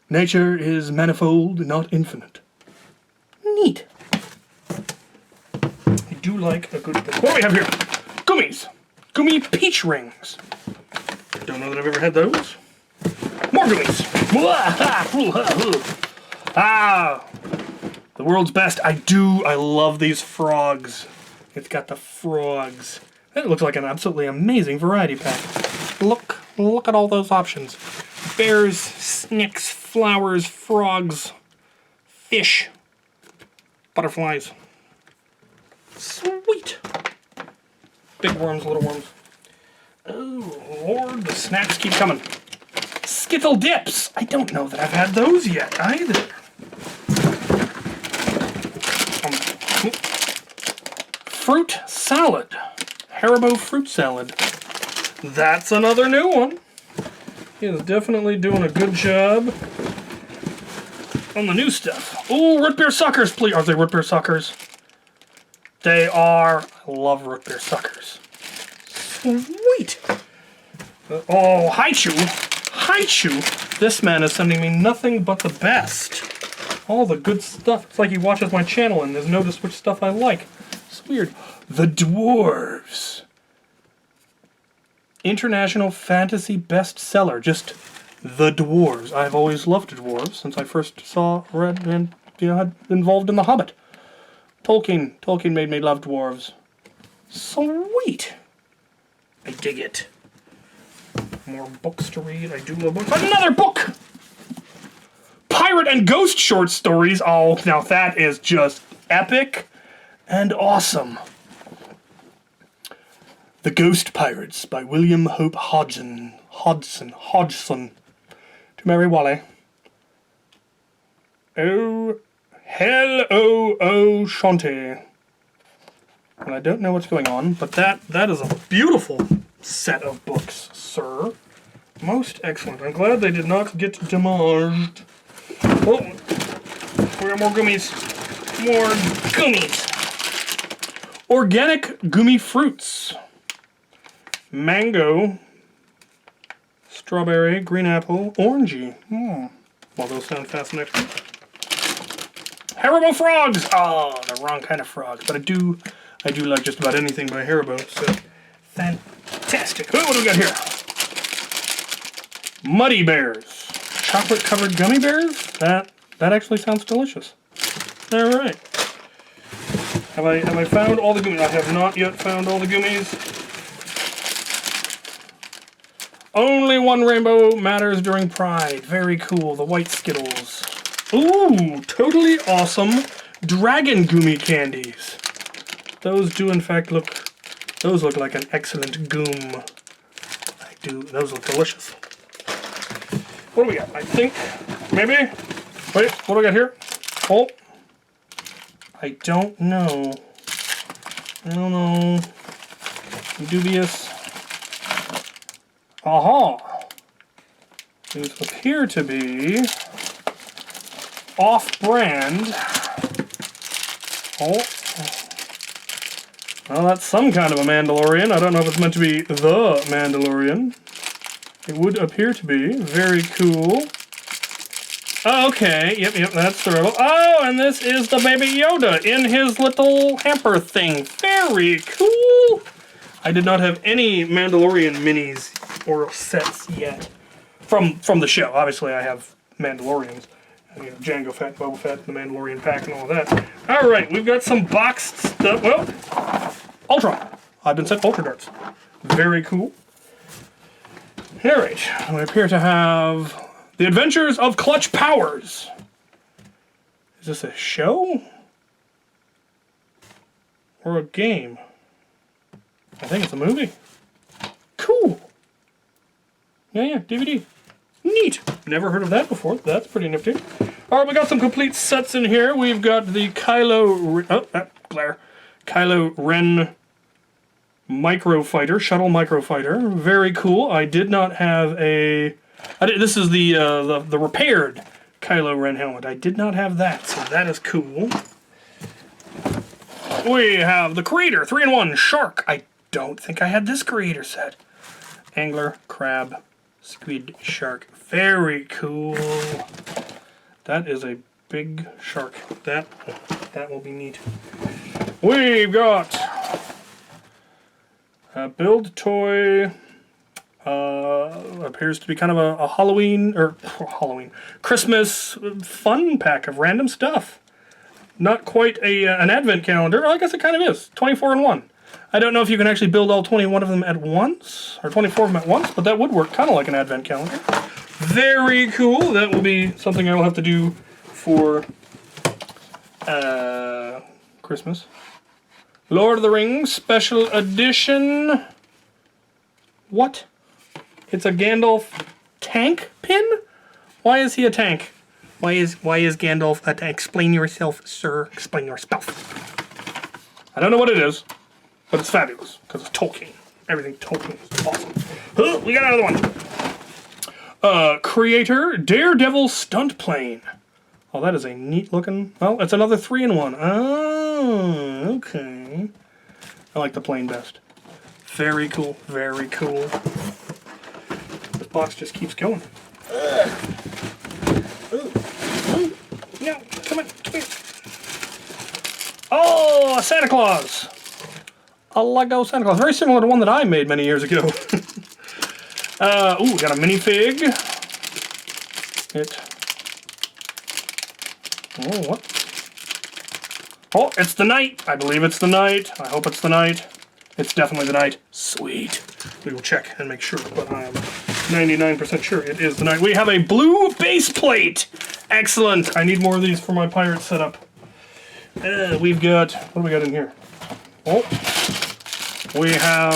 A: Nature is manifold, not infinite. Neat. I do like a good book. What do we have here? Gummies. Gummy peach rings. Don't know that I've ever had those. More gummies. Ah, the world's best. I love these frogs. It's got the frogs. That looks like an absolutely amazing variety pack. Look at all those options. Bears, snakes, flowers, frogs, fish, butterflies. Sweet. Big worms, little worms. Oh, Lord, the snacks keep coming. Skittle dips. I don't know that I've had those yet either. Fruit salad. Haribo fruit salad. That's another new one. He is definitely doing a good job on the new stuff. Oh, root beer suckers, please. Are they root beer suckers? They are. I love root beer suckers. Sweet. Oh, Haichu. This man is sending me nothing but the best. All the good stuff. It's like he watches my channel and has noticed which stuff I like. It's weird. The Dwarves. International fantasy bestseller. Just The Dwarves. I've always loved dwarves since I first read and had involved in The Hobbit. Tolkien made me love dwarves. Sweet. I dig it. More books to read. I do love books. Another book! Pirate and Ghost short stories. Oh, now that is just epic and awesome. The Ghost Pirates by William Hope Hodgson. To Mary Wally. Oh, hello, Shanty. And I don't know what's going on, but that is a beautiful set of books, sir. Most excellent. I'm glad they did not get damaged. Oh, we got more gummies. More gummies. Organic gummy fruits. Mango. Strawberry, green apple, orangey. Well, those sound fascinating. Haribo frogs! Oh, the wrong kind of frogs. But I do like just about anything by Haribo, so fantastic. Oh, what do we got here? Muddy Bears. Chocolate-covered gummy bears? That actually sounds delicious. All right. Have I found all the gummies? I have not yet found all the gummies. Only one rainbow matters during Pride. Very cool. The white Skittles. Ooh, totally awesome dragon gummy candies. Those do in fact look. Those look like an excellent goom. Those look delicious. What do we got? I think maybe. Wait, what do we got here? Oh, I don't know. I'm dubious. Aha! These appear to be off-brand. Oh. Well, that's some kind of a Mandalorian. I don't know if it's meant to be the Mandalorian. It would appear to be. Very cool. Oh, okay, yep, that's the rebel. Oh, and this is the Baby Yoda in his little hamper thing. Very cool! I did not have any Mandalorian minis or sets yet from the show. Obviously, I have Mandalorians. Jango Fett, Boba Fett, the Mandalorian pack, and all of that. All right, we've got some boxed stuff. Well, Ultron. I've been sent Ultra Darts. Very cool. All right, we appear to have The Adventures of Clutch Powers. Is this a show? Or a game? I think it's a movie. Cool. Yeah, DVD. Neat. Never heard of that before. That's pretty nifty. All right, we got some complete sets in here. We've got the Kylo Ren Microfighter, Shuttle Microfighter. Very cool. I did not have a... this is the repaired Kylo Ren helmet. I did not have that, so that is cool. We have the Creator 3-in-1 Shark. I don't think I had this Creator set. Angler, crab, squid, shark. Very cool. That is a big shark. That will be neat. We've got a build toy. Appears to be kind of a Christmas fun pack of random stuff. Not quite an advent calendar. I guess it kind of is. 24 in 1. I don't know if you can actually build all 21 of them at once, or 24 of them at once, but that would work kind of like an advent calendar. Very cool. That will be something I will have to do for Christmas. Lord of the Rings Special Edition. What? It's a Gandalf tank pin? Why is he a tank? Why is Gandalf a tank? Explain yourself, sir. Explain yourself. I don't know what it is, but it's fabulous because it's Tolkien. Everything Tolkien is awesome. Oh, we got another one. Creator Daredevil Stunt Plane. Oh, that is a neat looking. Well, it's another 3-in-1. Oh, okay. I like the plane best. Very cool. Very cool. This box just keeps going. No, come on, come here. Oh, a Santa Claus. A Lego Santa Claus. Very similar to one that I made many years ago. Ooh, we got a minifig. Oh, what? Oh, it's the knight. I believe it's the knight. I hope it's the knight. It's definitely the knight. Sweet. We will check and make sure, but I am 99% sure it is the knight. We have a blue base plate. Excellent. I need more of these for my pirate setup. We've got... What do we got in here? Oh. We have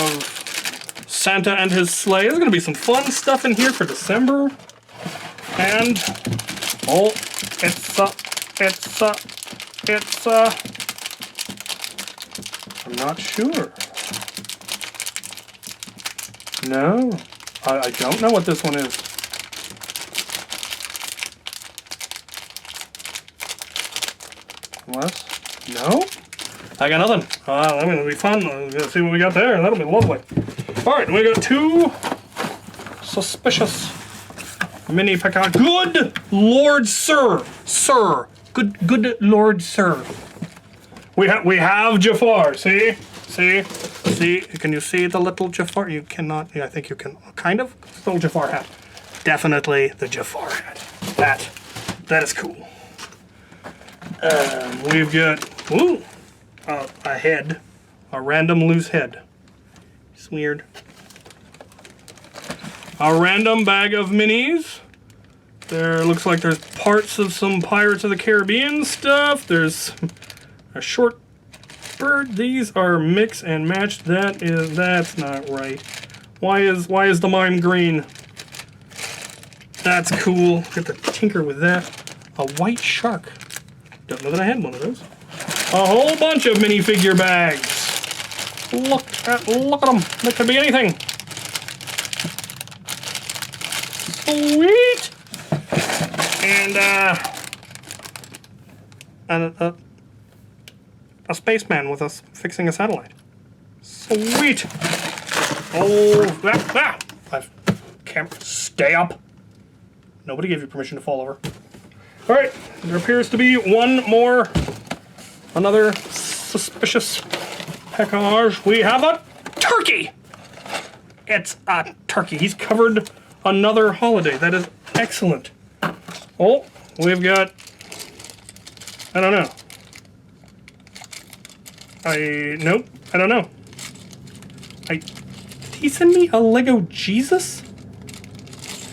A: Santa and his sleigh. There's going to be some fun stuff in here for December. And... Oh, I'm not sure. No, I don't know what this one is. What? No? I got nothing. I mean, it'll be fun. Let's see what we got there. That'll be lovely. All right, we got 2 suspicious mini Pekka. Good Lord, sir. Sir. Good Lord, sir. We have Jafar. See? See? Can you see the little Jafar? You cannot. Yeah, I think you can. Kind of. Little Jafar hat. Definitely the Jafar hat. That is cool. We've got a head, a random loose head. It's weird. A random bag of minis. There looks like there's parts of some Pirates of the Caribbean stuff. There's a short bird. These are mix and match. That's not right. Why is the mime green? That's cool. Get to tinker with that. A white shark. Don't know that I had one of those. A whole bunch of minifigure bags. Look at them. They could be anything. Sweet. And a spaceman with us fixing a satellite. Sweet. Oh, I can't stay up. Nobody gave you permission to fall over. All right, there appears to be one more. Another suspicious package. We have a turkey. It's a turkey. He's covered another holiday. That is excellent. Oh, we've got, I don't know. Nope, I don't know. Did he send me a Lego Jesus?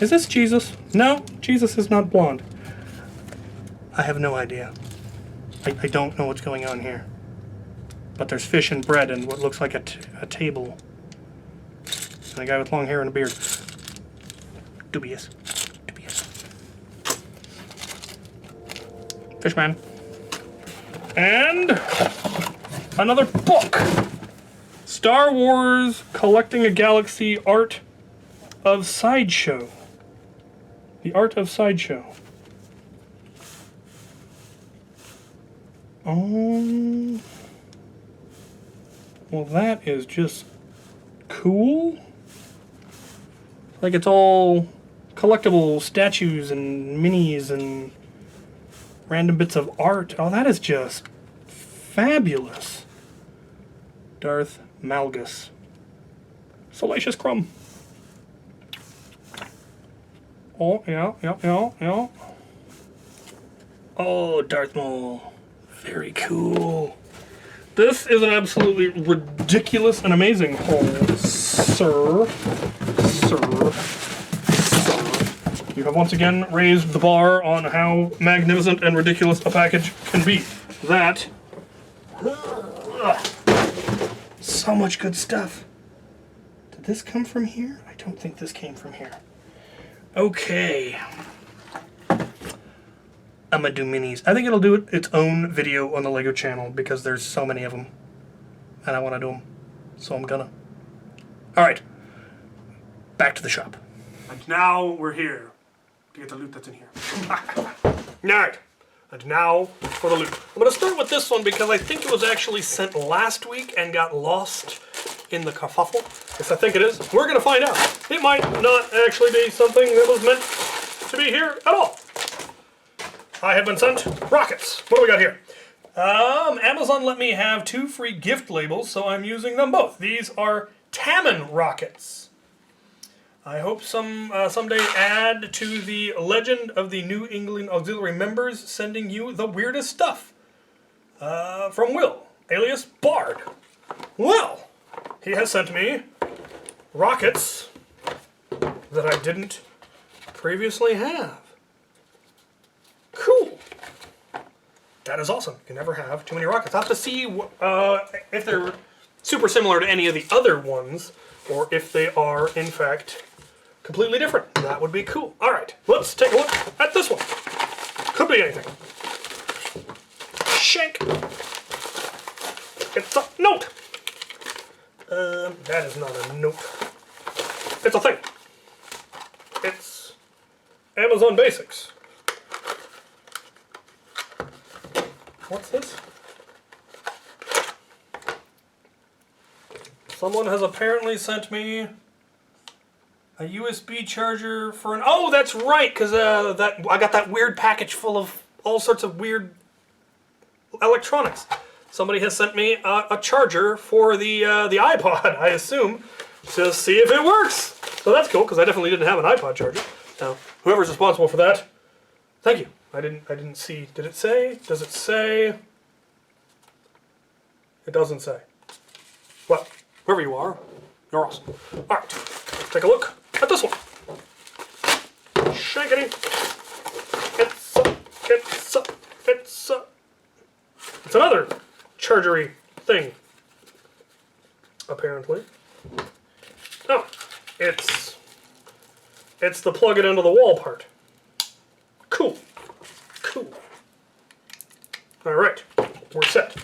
A: Is this Jesus? No, Jesus is not blonde. I have no idea. I don't know what's going on here. But there's fish and bread and what looks like a table. And a guy with long hair and a beard. Dubious. Fishman. And another book. Star Wars Collecting a Galaxy Art of Sideshow. The Art of Sideshow. Oh. Well, that is just cool. Like it's all collectible statues and minis and random bits of art. Oh, that is just fabulous. Darth Malgus. Salacious Crumb. Oh, yeah. Oh, Darth Maul. Very cool. This is an absolutely ridiculous and amazing haul, sir. You have once again raised the bar on how magnificent and ridiculous a package can be. That. So much good stuff. Did this come from here? I don't think this came from here. Okay. I'm gonna do minis. I think it'll do its own video on the LEGO channel because there's so many of them. And I want to do them. So I'm gonna. Alright. Back to the shop. And now we're here to get the loot that's in here. Alright. And now for the loot. I'm gonna start with this one because I think it was actually sent last week and got lost in the kerfuffle. Yes, I think it is. We're gonna find out. It might not actually be something that was meant to be here at all. I have been sent rockets. What do we got here? Amazon let me have 2 free gift labels, so I'm using them both. These are Tamman rockets. I hope someday add to the legend of the New England Auxiliary members, sending you the weirdest stuff. From Will, alias Bard. Well, he has sent me rockets that I didn't previously have. Cool. That is awesome. You can never have too many rockets. I'll have to see if they're super similar to any of the other ones, or if they are, in fact, completely different. That would be cool. All right, let's take a look at this one. Could be anything. Shank. It's a note. That is not a note. It's a thing. It's Amazon Basics. What's this? Someone has apparently sent me a USB charger for an... Oh, that's right, because I got that weird package full of all sorts of weird electronics. Somebody has sent me a charger for the iPod, I assume, to see if it works. So that's cool, because I definitely didn't have an iPod charger. Now, whoever's responsible for that, thank you. I didn't see. Did it say? Does it say? It doesn't say. Well, whoever you are, you're awesome. All right, let's take a look at this one. Shankity. It's another chargery thing, apparently. Oh, it's the plug it into the wall part. Cool. Cool. All right, we're set.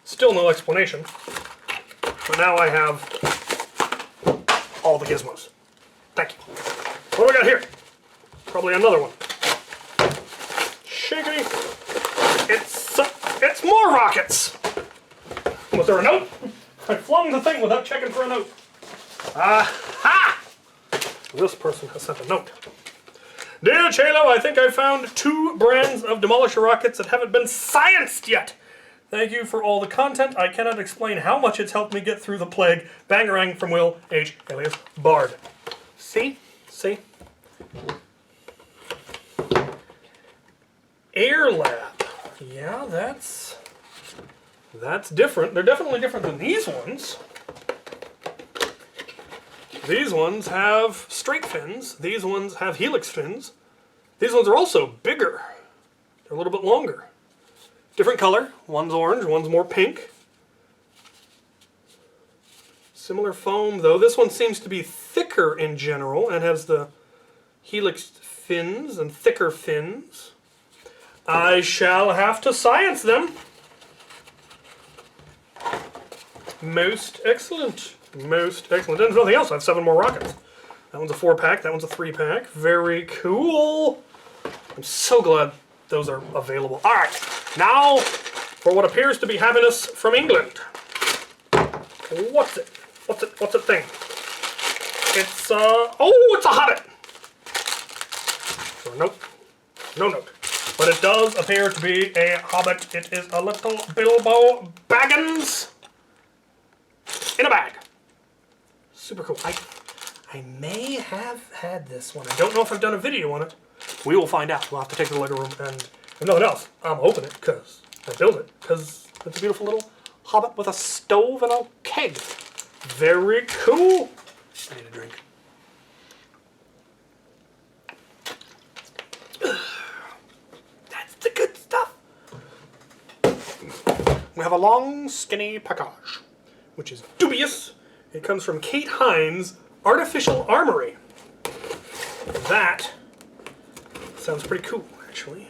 A: Still no explanation, but now I have all the gizmos. Thank you. What do we got here? Probably another one. Shaky. It's more rockets. Was there a note? I flung the thing without checking for a note. Aha! This person has sent a note. Dear Chaylo, I think I found 2 brands of demolisher rockets that haven't been scienced yet. Thank you for all the content. I cannot explain how much it's helped me get through the plague. Bangarang from Will H. alias Bard. See? See? Air Lab. Yeah, that's different. They're definitely different than these ones. These ones have straight fins. These ones have helix fins. These ones are also bigger. They're a little bit longer. Different color. One's orange, one's more pink. Similar foam, though. This one seems to be thicker in general and has the helix fins and thicker fins. I shall have to science them. Most excellent. Most excellent. There's nothing else. I have 7 more rockets. That one's a 4-pack. That one's a 3-pack. Very cool. I'm so glad those are available. All right. Now for what appears to be happiness from England. What's it? What's it? What's it thing? It's oh, it's a Hobbit. So nope. No note. But it does appear to be a Hobbit. It is a little Bilbo Baggins in a bag. Super cool. I may have had this one. I don't know if I've done a video on it. We will find out. We'll have to take it to the Lego room and nothing else. I'm hoping it because I built it because it's a beautiful little Hobbit with a stove and a keg. Very cool. I need a drink. That's the good stuff. We have a long, skinny package, which is dubious. It comes from Kate Hines' Artificial Armory. That sounds pretty cool, actually.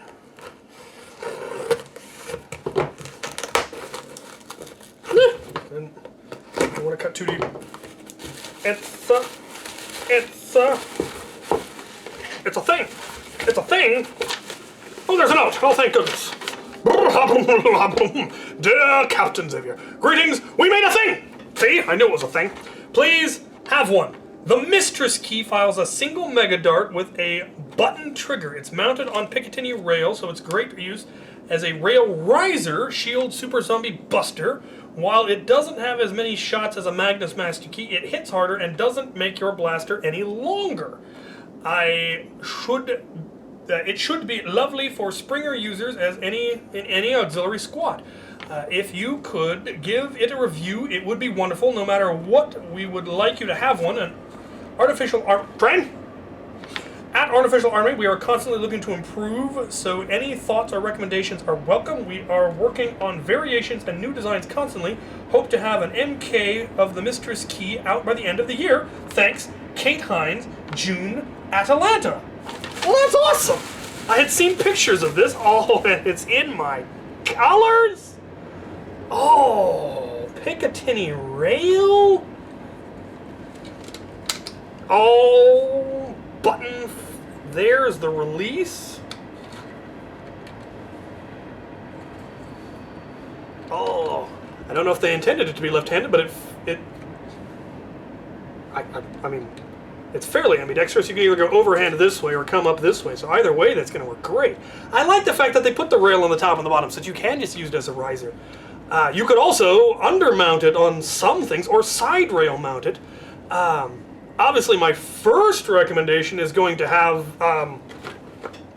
A: And I don't want to cut too deep. It's a thing. It's a thing. Oh, there's a note. Oh, thank goodness. Dear Captain Xavier, greetings. We made a thing. See, I knew it was a thing. Please have one. The Mistress key files a single mega dart with a button trigger. It's mounted on Picatinny rail, so it's great for use as a rail riser shield super zombie buster. While it doesn't have as many shots as a Magnus Master Key, it hits harder and doesn't make your blaster any longer. It should be lovely for Springer users as in any auxiliary squad. If you could give it a review, it would be wonderful. No matter what, we would like you to have one. At Artificial Armory, we are constantly looking to improve, so any thoughts or recommendations are welcome. We are working on variations and new designs constantly. Hope to have an MK of the Mistress Key out by the end of the year. Thanks, Kate Hines, June, Atalanta. Well, that's awesome. I had seen pictures of this. Oh, and it's in my colors. Oh, Picatinny rail. Oh, button. There's the release. Oh, I don't know if they intended it to be left-handed, but I mean, it's fairly ambidextrous. You can either go overhand this way or come up this way. So either way, that's going to work great. I like the fact that they put the rail on the top and the bottom, so that you can just use it as a riser. You could also undermount it on some things or side rail mount it. Obviously, my first recommendation is going to have a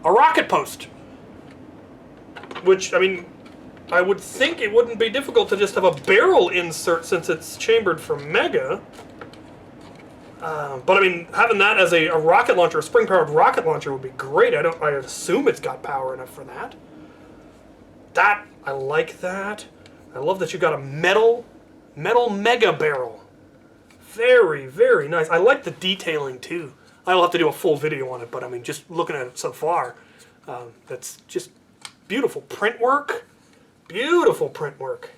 A: rocket post, which, I mean, I would think it wouldn't be difficult to just have a barrel insert since it's chambered for Mega. But I mean, having that as a rocket launcher, a spring-powered rocket launcher would be great. I assume it's got power enough for that. I like that. I love that you got a metal Mega barrel. Very, very nice. I like the detailing too. I'll have to do a full video on it, but I mean, just looking at it so far, that's just beautiful print work. Beautiful print work.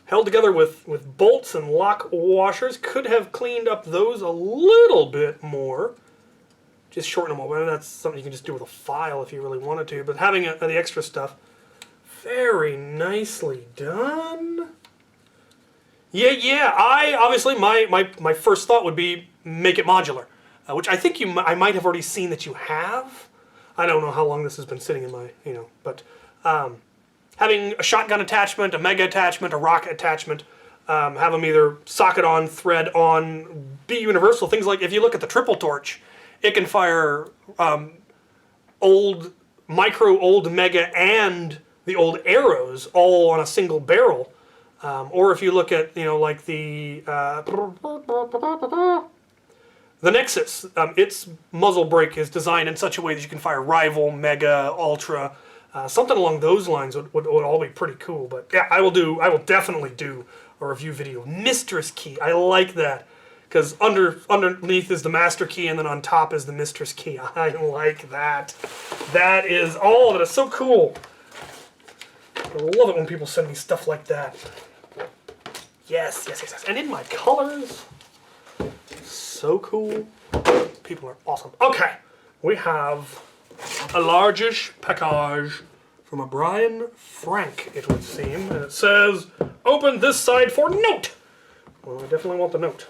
A: Held together with bolts and lock washers. Could have cleaned up those a little bit more. Just shorten them over. That's something you can just do with a file if you really wanted to. But having the extra stuff, very nicely done. Yeah. Obviously my first thought would be make it modular, which I think I might have already seen that you have. I don't know how long this has been sitting in my, but having a shotgun attachment, a Mega attachment, a rocket attachment, have them either socket on, thread on, be universal. Things like if you look at the triple torch, it can fire old Mega and the old arrows all on a single barrel. Or if you look at, like the Nexus, its muzzle brake is designed in such a way that you can fire Rival, Mega, Ultra, something along those lines would all be pretty cool. But yeah, I will definitely do a review video. Mistress key, I like that. Because underneath is the master key and then on top is the mistress key. I like that. That is so cool. I love it when people send me stuff like that. Yes. And in my colors. So cool. People are awesome. Okay, we have a largish package from a Brian Frank, it would seem. And it says, open this side for note. Well, I definitely want the note.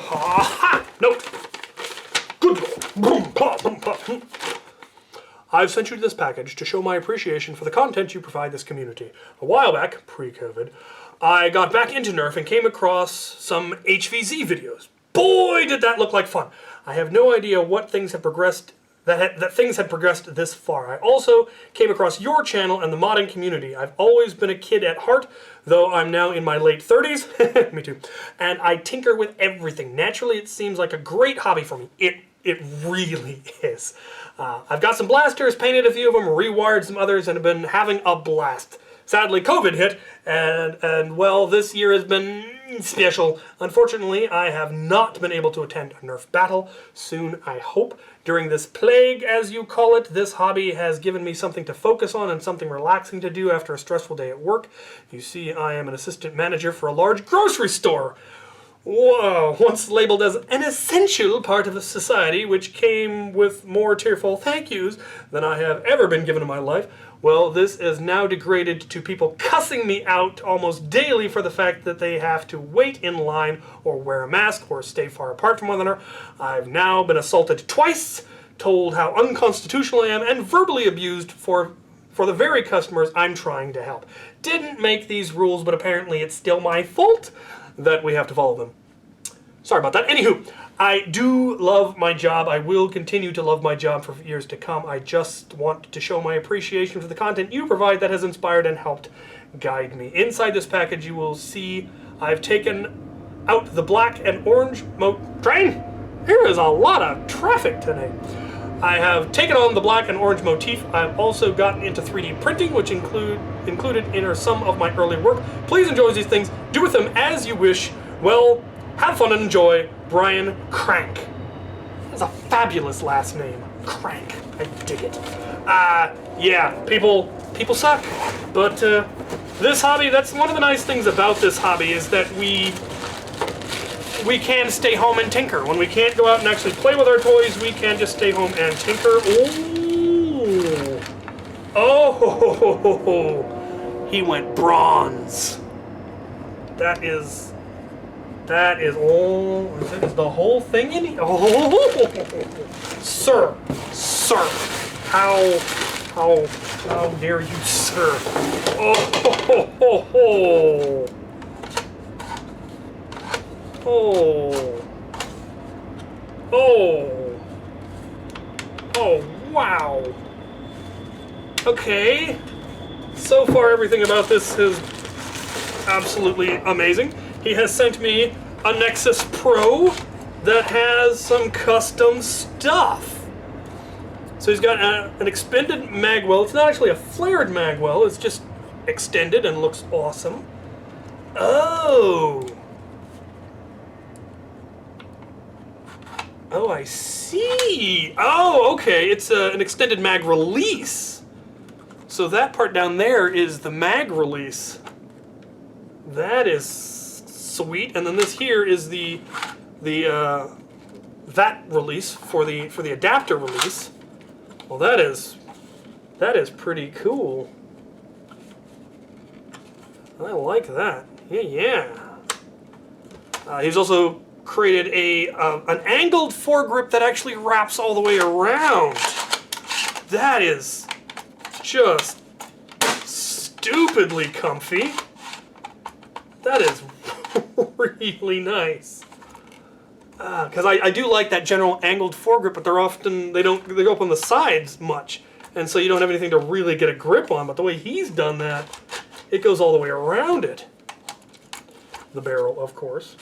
A: Ha! Note. Good Lord. I've sent you this package to show my appreciation for the content you provide this community. A while back, pre-COVID, I got back into Nerf and came across some HVZ videos. Boy, did that look like fun. I have no idea what things have progressed, that things had progressed this far. I also came across your channel and the modding community. I've always been a kid at heart, though I'm now in my late 30s. Me too. And I tinker with everything. Naturally, it seems like a great hobby for me. It really is. I've got some blasters, painted a few of them, rewired some others, and have been having a blast. Sadly, COVID hit, and well, this year has been special. Unfortunately, I have not been able to attend a Nerf battle. Soon, I hope. During this plague, as you call it, this hobby has given me something to focus on and something relaxing to do after a stressful day at work. You see, I am an assistant manager for a large grocery store. Whoa, once labeled as an essential part of the society, which came with more tearful thank yous than I have ever been given in my life. Well, this is now degraded to people cussing me out almost daily for the fact that they have to wait in line or wear a mask or stay far apart from one another. I've now been assaulted twice, told how unconstitutional I am, and verbally abused for the very customers I'm trying to help. Didn't make these rules, but apparently it's still my fault that we have to follow them. Sorry about that. Anywho, I do love my job. I will continue to love my job for years to come. I just want to show my appreciation for the content you provide that has inspired and helped guide me. Inside this package, you will see I've taken out the black and orange train. There is a lot of traffic today. I have taken on the black and orange motif. I've also gotten into 3D printing, which included in some of my early work. Please enjoy these things. Do with them as you wish. Well, have fun and enjoy. Brian Crank. That's a fabulous last name. Crank. I dig it. Yeah, people suck, but This hobby, that's one of the nice things about this hobby, is that we can stay home and tinker. When we can't go out and actually play with our toys, we can just stay home and tinker. Ooh. Oh, he went bronze. That is all. Is the whole thing in here? Oh, sir, how dare you, sir? Oh, wow. Okay. So far, everything about this is absolutely amazing. He has sent me a Nexus Pro that has some custom stuff. So he's got an expanded magwell. It's not actually a flared magwell, it's just extended and looks awesome. Oh, I see. Oh, okay, it's an extended mag release. So that part down there is the mag release. That is sweet. And then this here is the that release for the adapter release. Well, that is pretty cool. I like that. Yeah. He's also created an angled foregrip that actually wraps all the way around. That is just stupidly comfy. That is really nice. Because I do like that general angled foregrip, but they go up on the sides much, and so you don't have anything to really get a grip on. But the way he's done that, it goes all the way around it. The barrel, of course.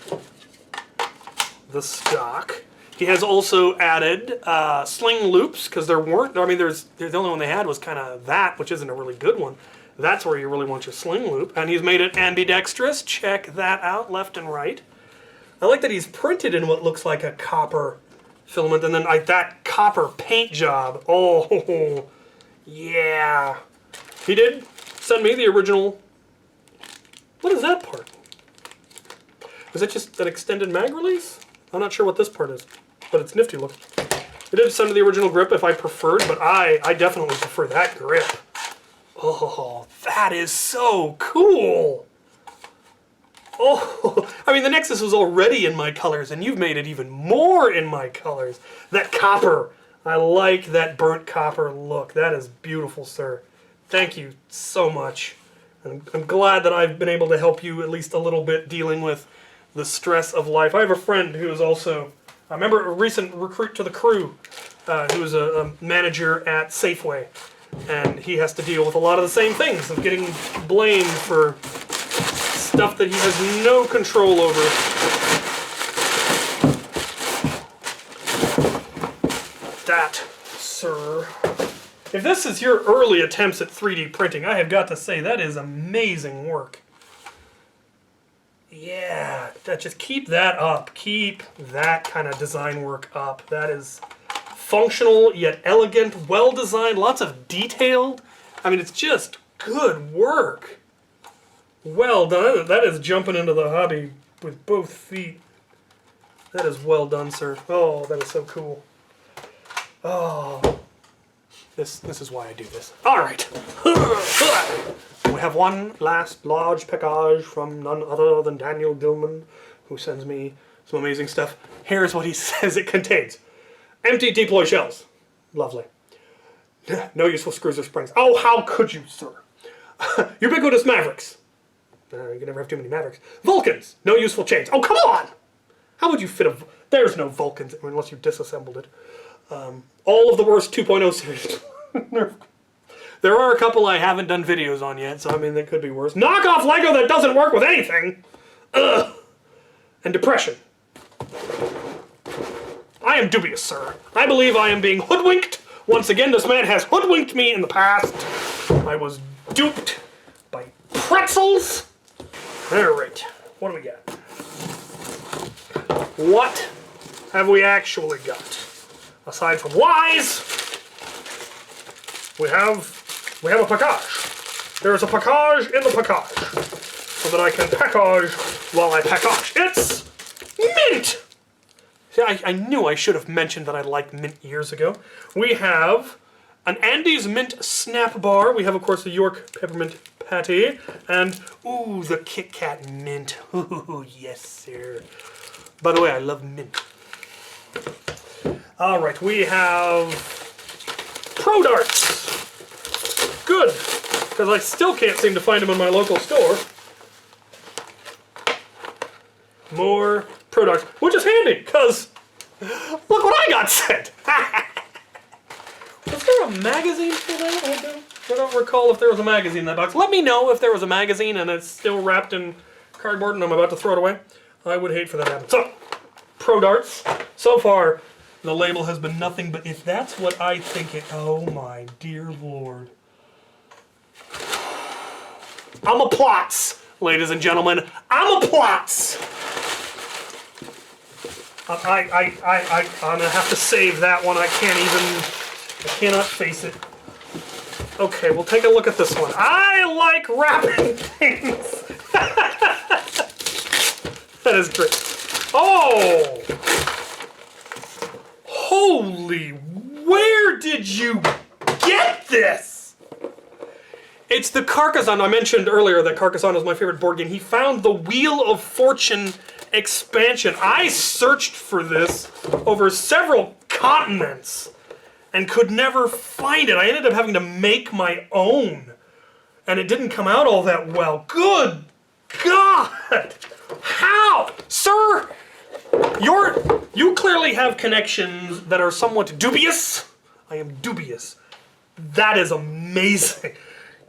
A: The stock. He has also added sling loops, because there weren't. I mean, the only one they had was kind of that, which isn't a really good one. That's where you really want your sling loop, and he's made it ambidextrous. Check that out, left and right. I like that he's printed in what looks like a copper filament, and then that copper paint job. Oh, yeah. He did send me the original. What is that part? Is that just an extended mag release? I'm not sure what this part is, but it's nifty looking. He did send me the original grip if I preferred, but I definitely prefer that grip. Oh, that is so cool. Oh, I mean, the Nexus was already in my colors, and you've made it even more in my colors. That copper, I like that burnt copper look. That is beautiful, sir. Thank you so much. And I'm glad that I've been able to help you at least a little bit dealing with the stress of life. I have a friend who is also, I remember a recent recruit to the crew, who was a manager at Safeway. And he has to deal with a lot of the same things, of getting blamed for stuff that he has no control over. That, sir. If this is your early attempts at 3D printing, I have got to say, that is amazing work. Yeah, just keep that up. Keep that kind of design work up. That is functional, yet elegant, well-designed, lots of detailed. I mean, it's just good work. Well done. That is jumping into the hobby with both feet. That is well done, sir. Oh, that is so cool. Oh, this is why I do this. All right. We have one last large package from none other than Daniel Dillman, who sends me some amazing stuff. Here's what he says it contains. Empty deploy shells. Lovely. No useful screws or springs. Oh, how could you, sir? Ubiquitous Mavericks. You can never have too many Mavericks. Vulcans. No useful chains. Oh, come on! How would you fit a... There's no Vulcans, unless you disassembled it. All of the worst 2.0 series. There are a couple I haven't done videos on yet, so I mean, they could be worse. Knockoff Lego that doesn't work with anything! Ugh! And depression. I am dubious, sir. I believe I am being hoodwinked. Once again, this man has hoodwinked me in the past. I was duped by pretzels. Alright, what do we got? What have we actually got? Aside from lies, we have a package. There's a package in the package, so that I can package while I package. It's mint! See, I knew I should have mentioned that I liked mint years ago. We have an Andes mint snap bar. We have, of course, the York peppermint patty. And, ooh, the Kit Kat mint. Ooh, yes, sir. By the way, I love mint. All right, we have Pro Darts. Good, because I still can't seem to find them in my local store. More Pro Darts, which is handy, because look what I got sent. Was there a magazine for that? I don't recall if there was a magazine in that box. Let me know if there was a magazine and it's still wrapped in cardboard and I'm about to throw it away. I would hate for that to happen. So, Pro Darts. So far, the label has been nothing but if that's what I think it... Oh my dear Lord. I'm a plots, ladies and gentlemen. I'm a plots. I'm gonna have to save that one. I cannot face it. Okay, we'll take a look at this one. I like wrapping things. That is great. Oh! Holy, where did you get this? It's the Carcassonne. I mentioned earlier that Carcassonne is my favorite board game. He found the Wheel of Fortune expansion. I searched for this over several continents and could never find it. I ended up having to make my own, and it didn't come out all that well. Good God! How? Sir, you clearly have connections that are somewhat dubious. I am dubious. That is amazing.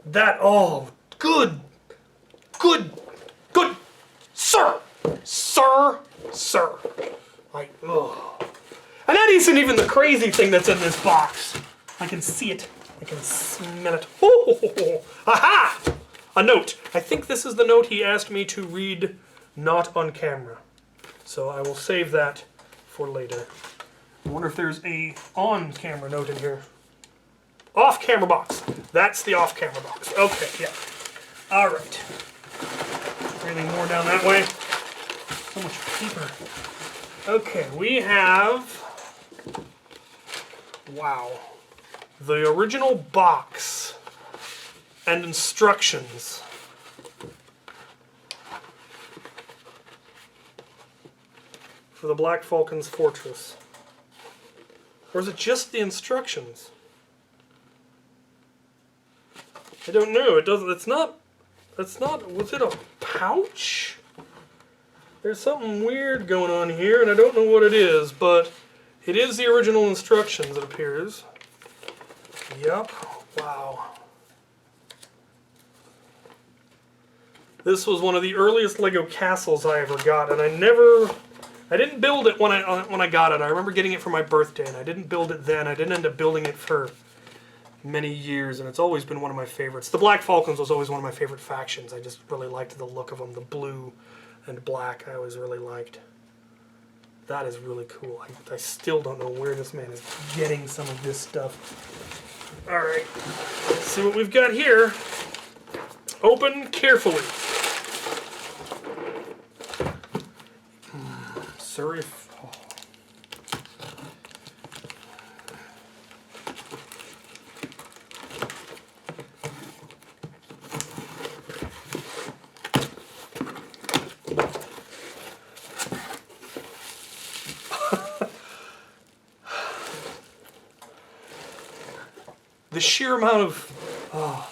A: That, oh, good. Sir. And that isn't even the crazy thing that's in this box. I can see it. I can smell it. Oh, aha! A note. I think this is the note he asked me to read not on camera. So I will save that for later. I wonder if there's a on-camera note in here. Off-camera box. That's the off-camera box. Okay, yeah. All right. Anything more down that way? So much paper. Okay, we have... Wow. The original box and instructions. For the Black Falcon's Fortress. Or is it just the instructions? I don't know. It doesn't. It's not. Was it a pouch? There's something weird going on here, and I don't know what it is, but it is the original instructions, it appears. Yep. Wow. This was one of the earliest Lego castles I ever got, and I didn't build it when I got it. I remember getting it for my birthday, and I didn't build it then. I didn't end up building it for many years, and it's always been one of my favorites. The Black Falcons was always one of my favorite factions. I just really liked the look of them, the blue and black I always really liked. That is really cool. I still don't know where this man is getting some of this stuff. Alright, let's see what we've got here. Open carefully. Sorry. The sheer amount of... Oh.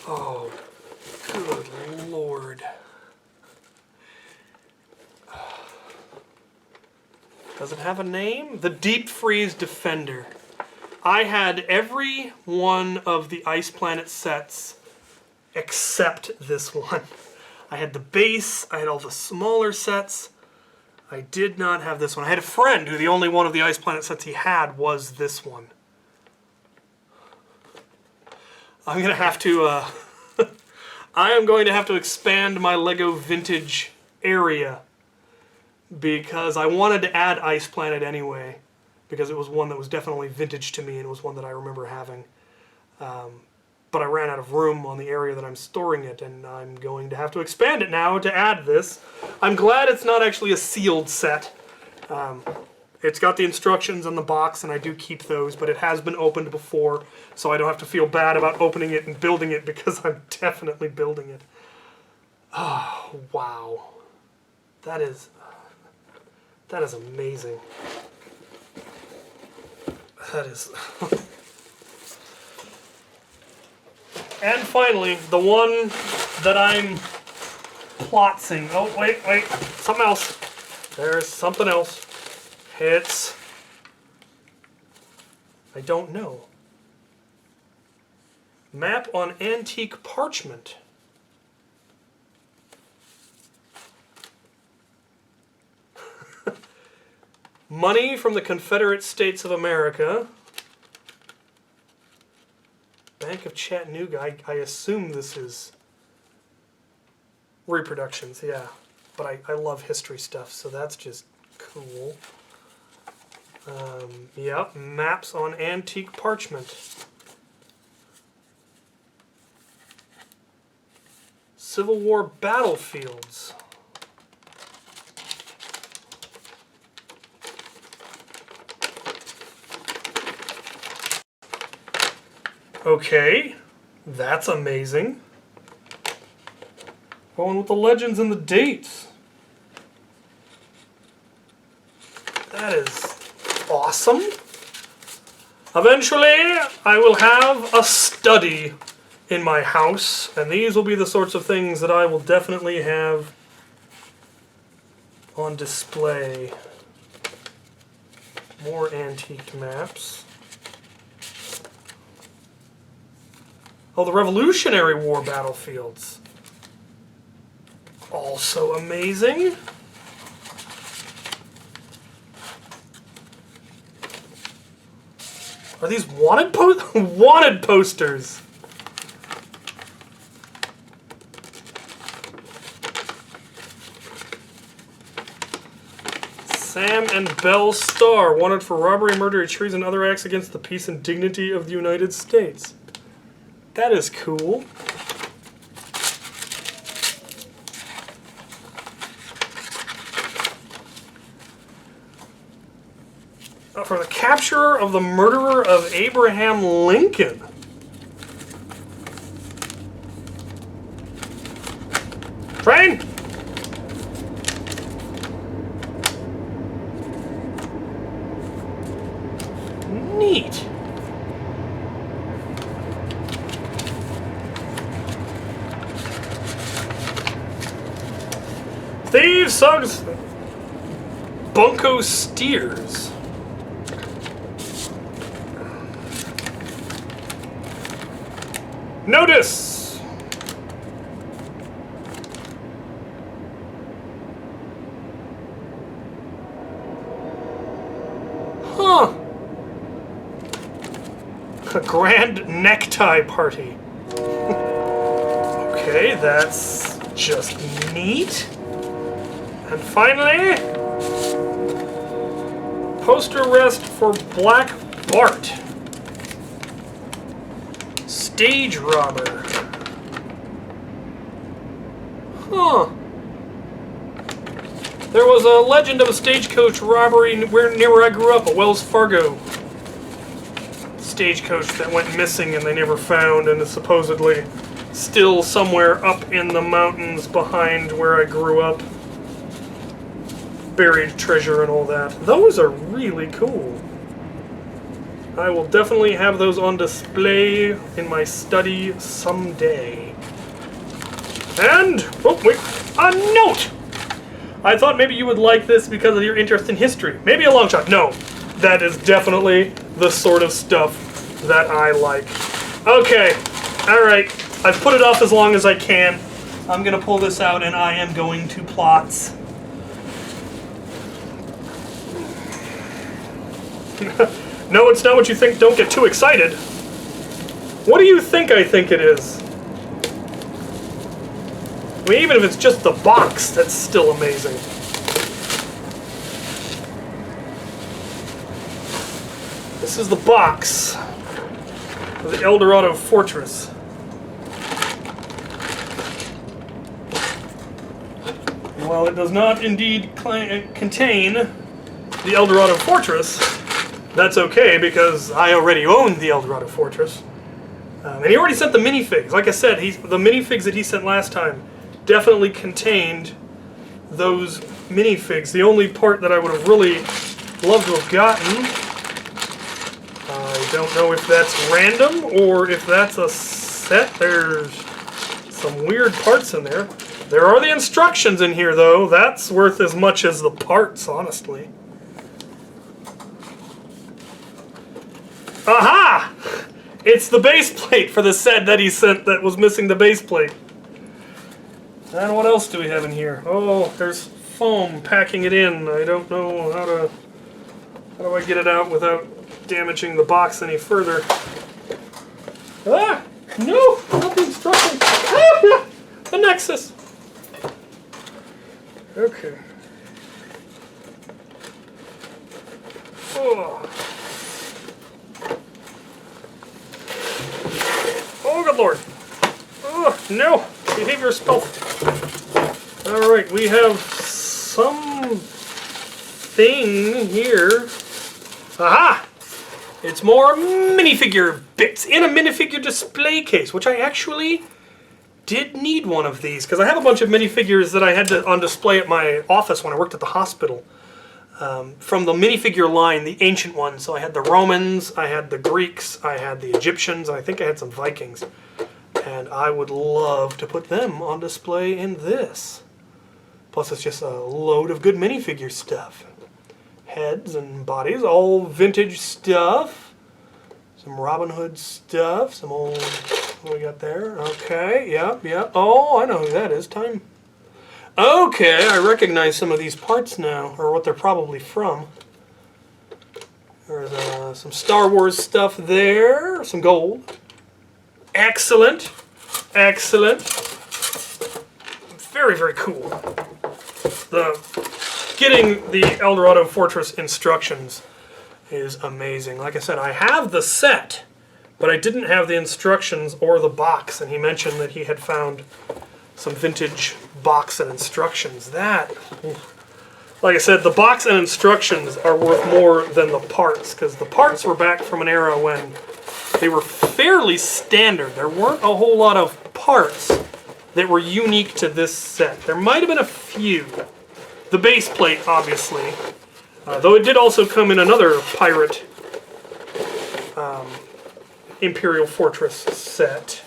A: Oh, good Lord. Does it have a name? The Deep Freeze Defender. I had every one of the Ice Planet sets except this one. I had the base, I had all the smaller sets. I did not have this one. I had a friend who the only one of the Ice Planet sets he had was this one. I'm going to have to, I am going to have to expand my Lego vintage area because I wanted to add Ice Planet anyway because it was one that was definitely vintage to me and it was one that I remember having. But I ran out of room on the area that I'm storing it, and I'm going to have to expand it now to add this. I'm glad it's not actually a sealed set. It's got the instructions in the box, and I do keep those, but it has been opened before, so I don't have to feel bad about opening it and building it because I'm definitely building it. Oh, wow. That is amazing. That is... And finally, the one that I'm plotzing. Oh, wait, something else. There's something else. It's... I don't know. Map on antique parchment. Money from the Confederate States of America. Bank of Chattanooga. I assume this is reproductions, yeah. But I love history stuff, so that's just cool. Yep, maps on antique parchment. Civil War battlefields. Okay, that's amazing. Going with the legends and the dates. That is awesome. Eventually, I will have a study in my house, and these will be the sorts of things that I will definitely have on display. More antique maps. Oh, the Revolutionary War battlefields. Also amazing. Are these wanted wanted posters? Sam and Belle Starr, wanted for robbery, murder, treason, and other acts against the peace and dignity of the United States. That is cool. For the capture of the murderer of Abraham Lincoln. Train! Neat. Thieves, thugs, bunco steers. Notice! Huh. A grand necktie party. Okay, that's just neat. And finally, poster rest for Black Bart. Stage robber. Huh. There was a legend of a stagecoach robbery near where I grew up, a Wells Fargo stagecoach that went missing and they never found and is supposedly still somewhere up in the mountains behind where I grew up. Buried treasure and all that. Those are really cool. I will definitely have those on display in my study someday. And, oh wait, a note! I thought maybe you would like this because of your interest in history. Maybe a long shot. No, that is definitely the sort of stuff that I like. Okay, alright, I've put it off as long as I can. I'm gonna pull this out and I am going to plots. No, it's not what you think. Don't get too excited. What do you think I think it is? I mean, even if it's just the box, that's still amazing. This is the box of the Eldorado Fortress. While it does not indeed contain the Eldorado Fortress, that's okay because I already own the Eldorado Fortress. And he already sent the minifigs. Like I said, the minifigs that he sent last time definitely contained those minifigs. The only part that I would have really loved to have gotten, I don't know if that's random or if that's a set. There's some weird parts in there. There are the instructions in here, though. That's worth as much as the parts, honestly. Aha! It's the base plate for the set that he sent that was missing the base plate. And what else do we have in here? Oh, there's foam packing it in. I don't know how do I get it out without damaging the box any further. Ah! No! Not the instructions! Ah! The Nexus! Okay. Oh. Oh, good lord. Oh, no. Behavior spell. Alright, we have something here. Aha! It's more minifigure bits in a minifigure display case, which I actually did need one of these, because I have a bunch of minifigures that I had on display at my office when I worked at the hospital. From the minifigure line, the ancient ones. So I had the Romans, I had the Greeks, I had the Egyptians, and I think I had some Vikings. And I would love to put them on display in this. Plus it's just a load of good minifigure stuff. Heads and bodies, all vintage stuff. Some Robin Hood stuff, some old... What we got there? Okay, yep. Oh, I know who that is. Time. Okay, I recognize some of these parts now, or what they're probably from. There's some Star Wars stuff there, some gold. Excellent. Excellent. Very, very cool. Getting the Eldorado Fortress instructions is amazing. Like I said, I have the set, but I didn't have the instructions or the box, and he mentioned that he had found some vintage box and instructions. That, like I said, the box and instructions are worth more than the parts, because the parts were back from an era when they were fairly standard. There weren't a whole lot of parts that were unique to this set. There might have been a few. The base plate, obviously, though it did also come in another pirate Imperial Fortress set.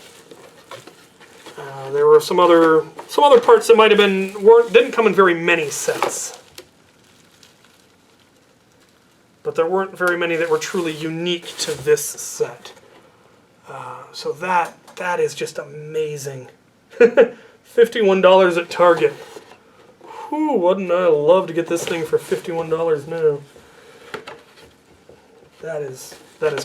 A: There were some other parts that might have didn't come in very many sets, but there weren't very many that were truly unique to this set. So that is just amazing. $51 at Target. Whew, wouldn't I love to get this thing for $51 now? That is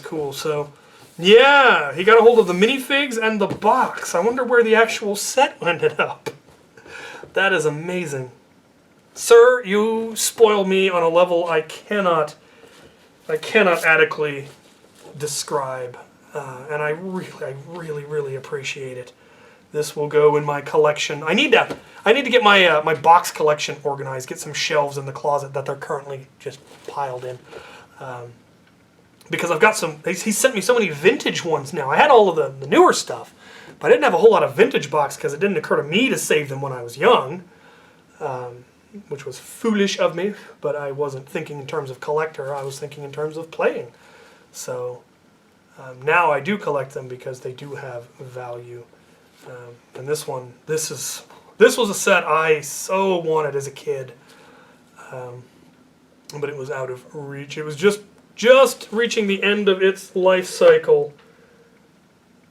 A: cool. So. Yeah, he got a hold of the minifigs and the box. I wonder where the actual set ended up. That is amazing. Sir, you spoil me on a level I cannot adequately describe. And I really appreciate it. This will go in my collection. I need to get my my box collection organized, get some shelves in the closet that they're currently just piled in. Because I've got he sent me so many vintage ones now. I had all of the newer stuff, but I didn't have a whole lot of vintage box because it didn't occur to me to save them when I was young, which was foolish of me, but I wasn't thinking in terms of collector, I was thinking in terms of playing. So now I do collect them because they do have value. And this was a set I so wanted as a kid, but it was out of reach. It was just reaching the end of its life cycle.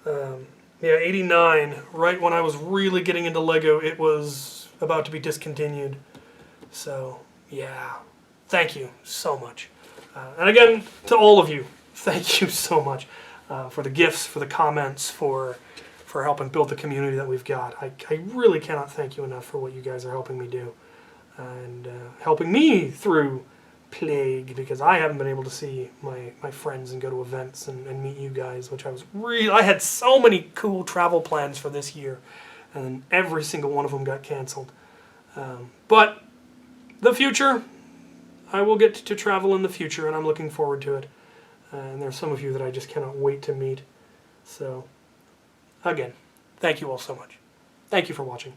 A: Yeah, 89, right when I was really getting into Lego, it was about to be discontinued. So, yeah, thank you so much. And again, to all of you, thank you so much. for the gifts, for the comments, for helping build the community that we've got. I really cannot thank you enough for what you guys are helping me do. And helping me through plague, because I haven't been able to see my friends and go to events and meet you guys, which I had so many cool travel plans for this year, and every single one of them got canceled. But the future, I will get to travel in the future, and I'm looking forward to it. And there's some of you that I just cannot wait to meet. So, again, thank you all so much. Thank you for watching.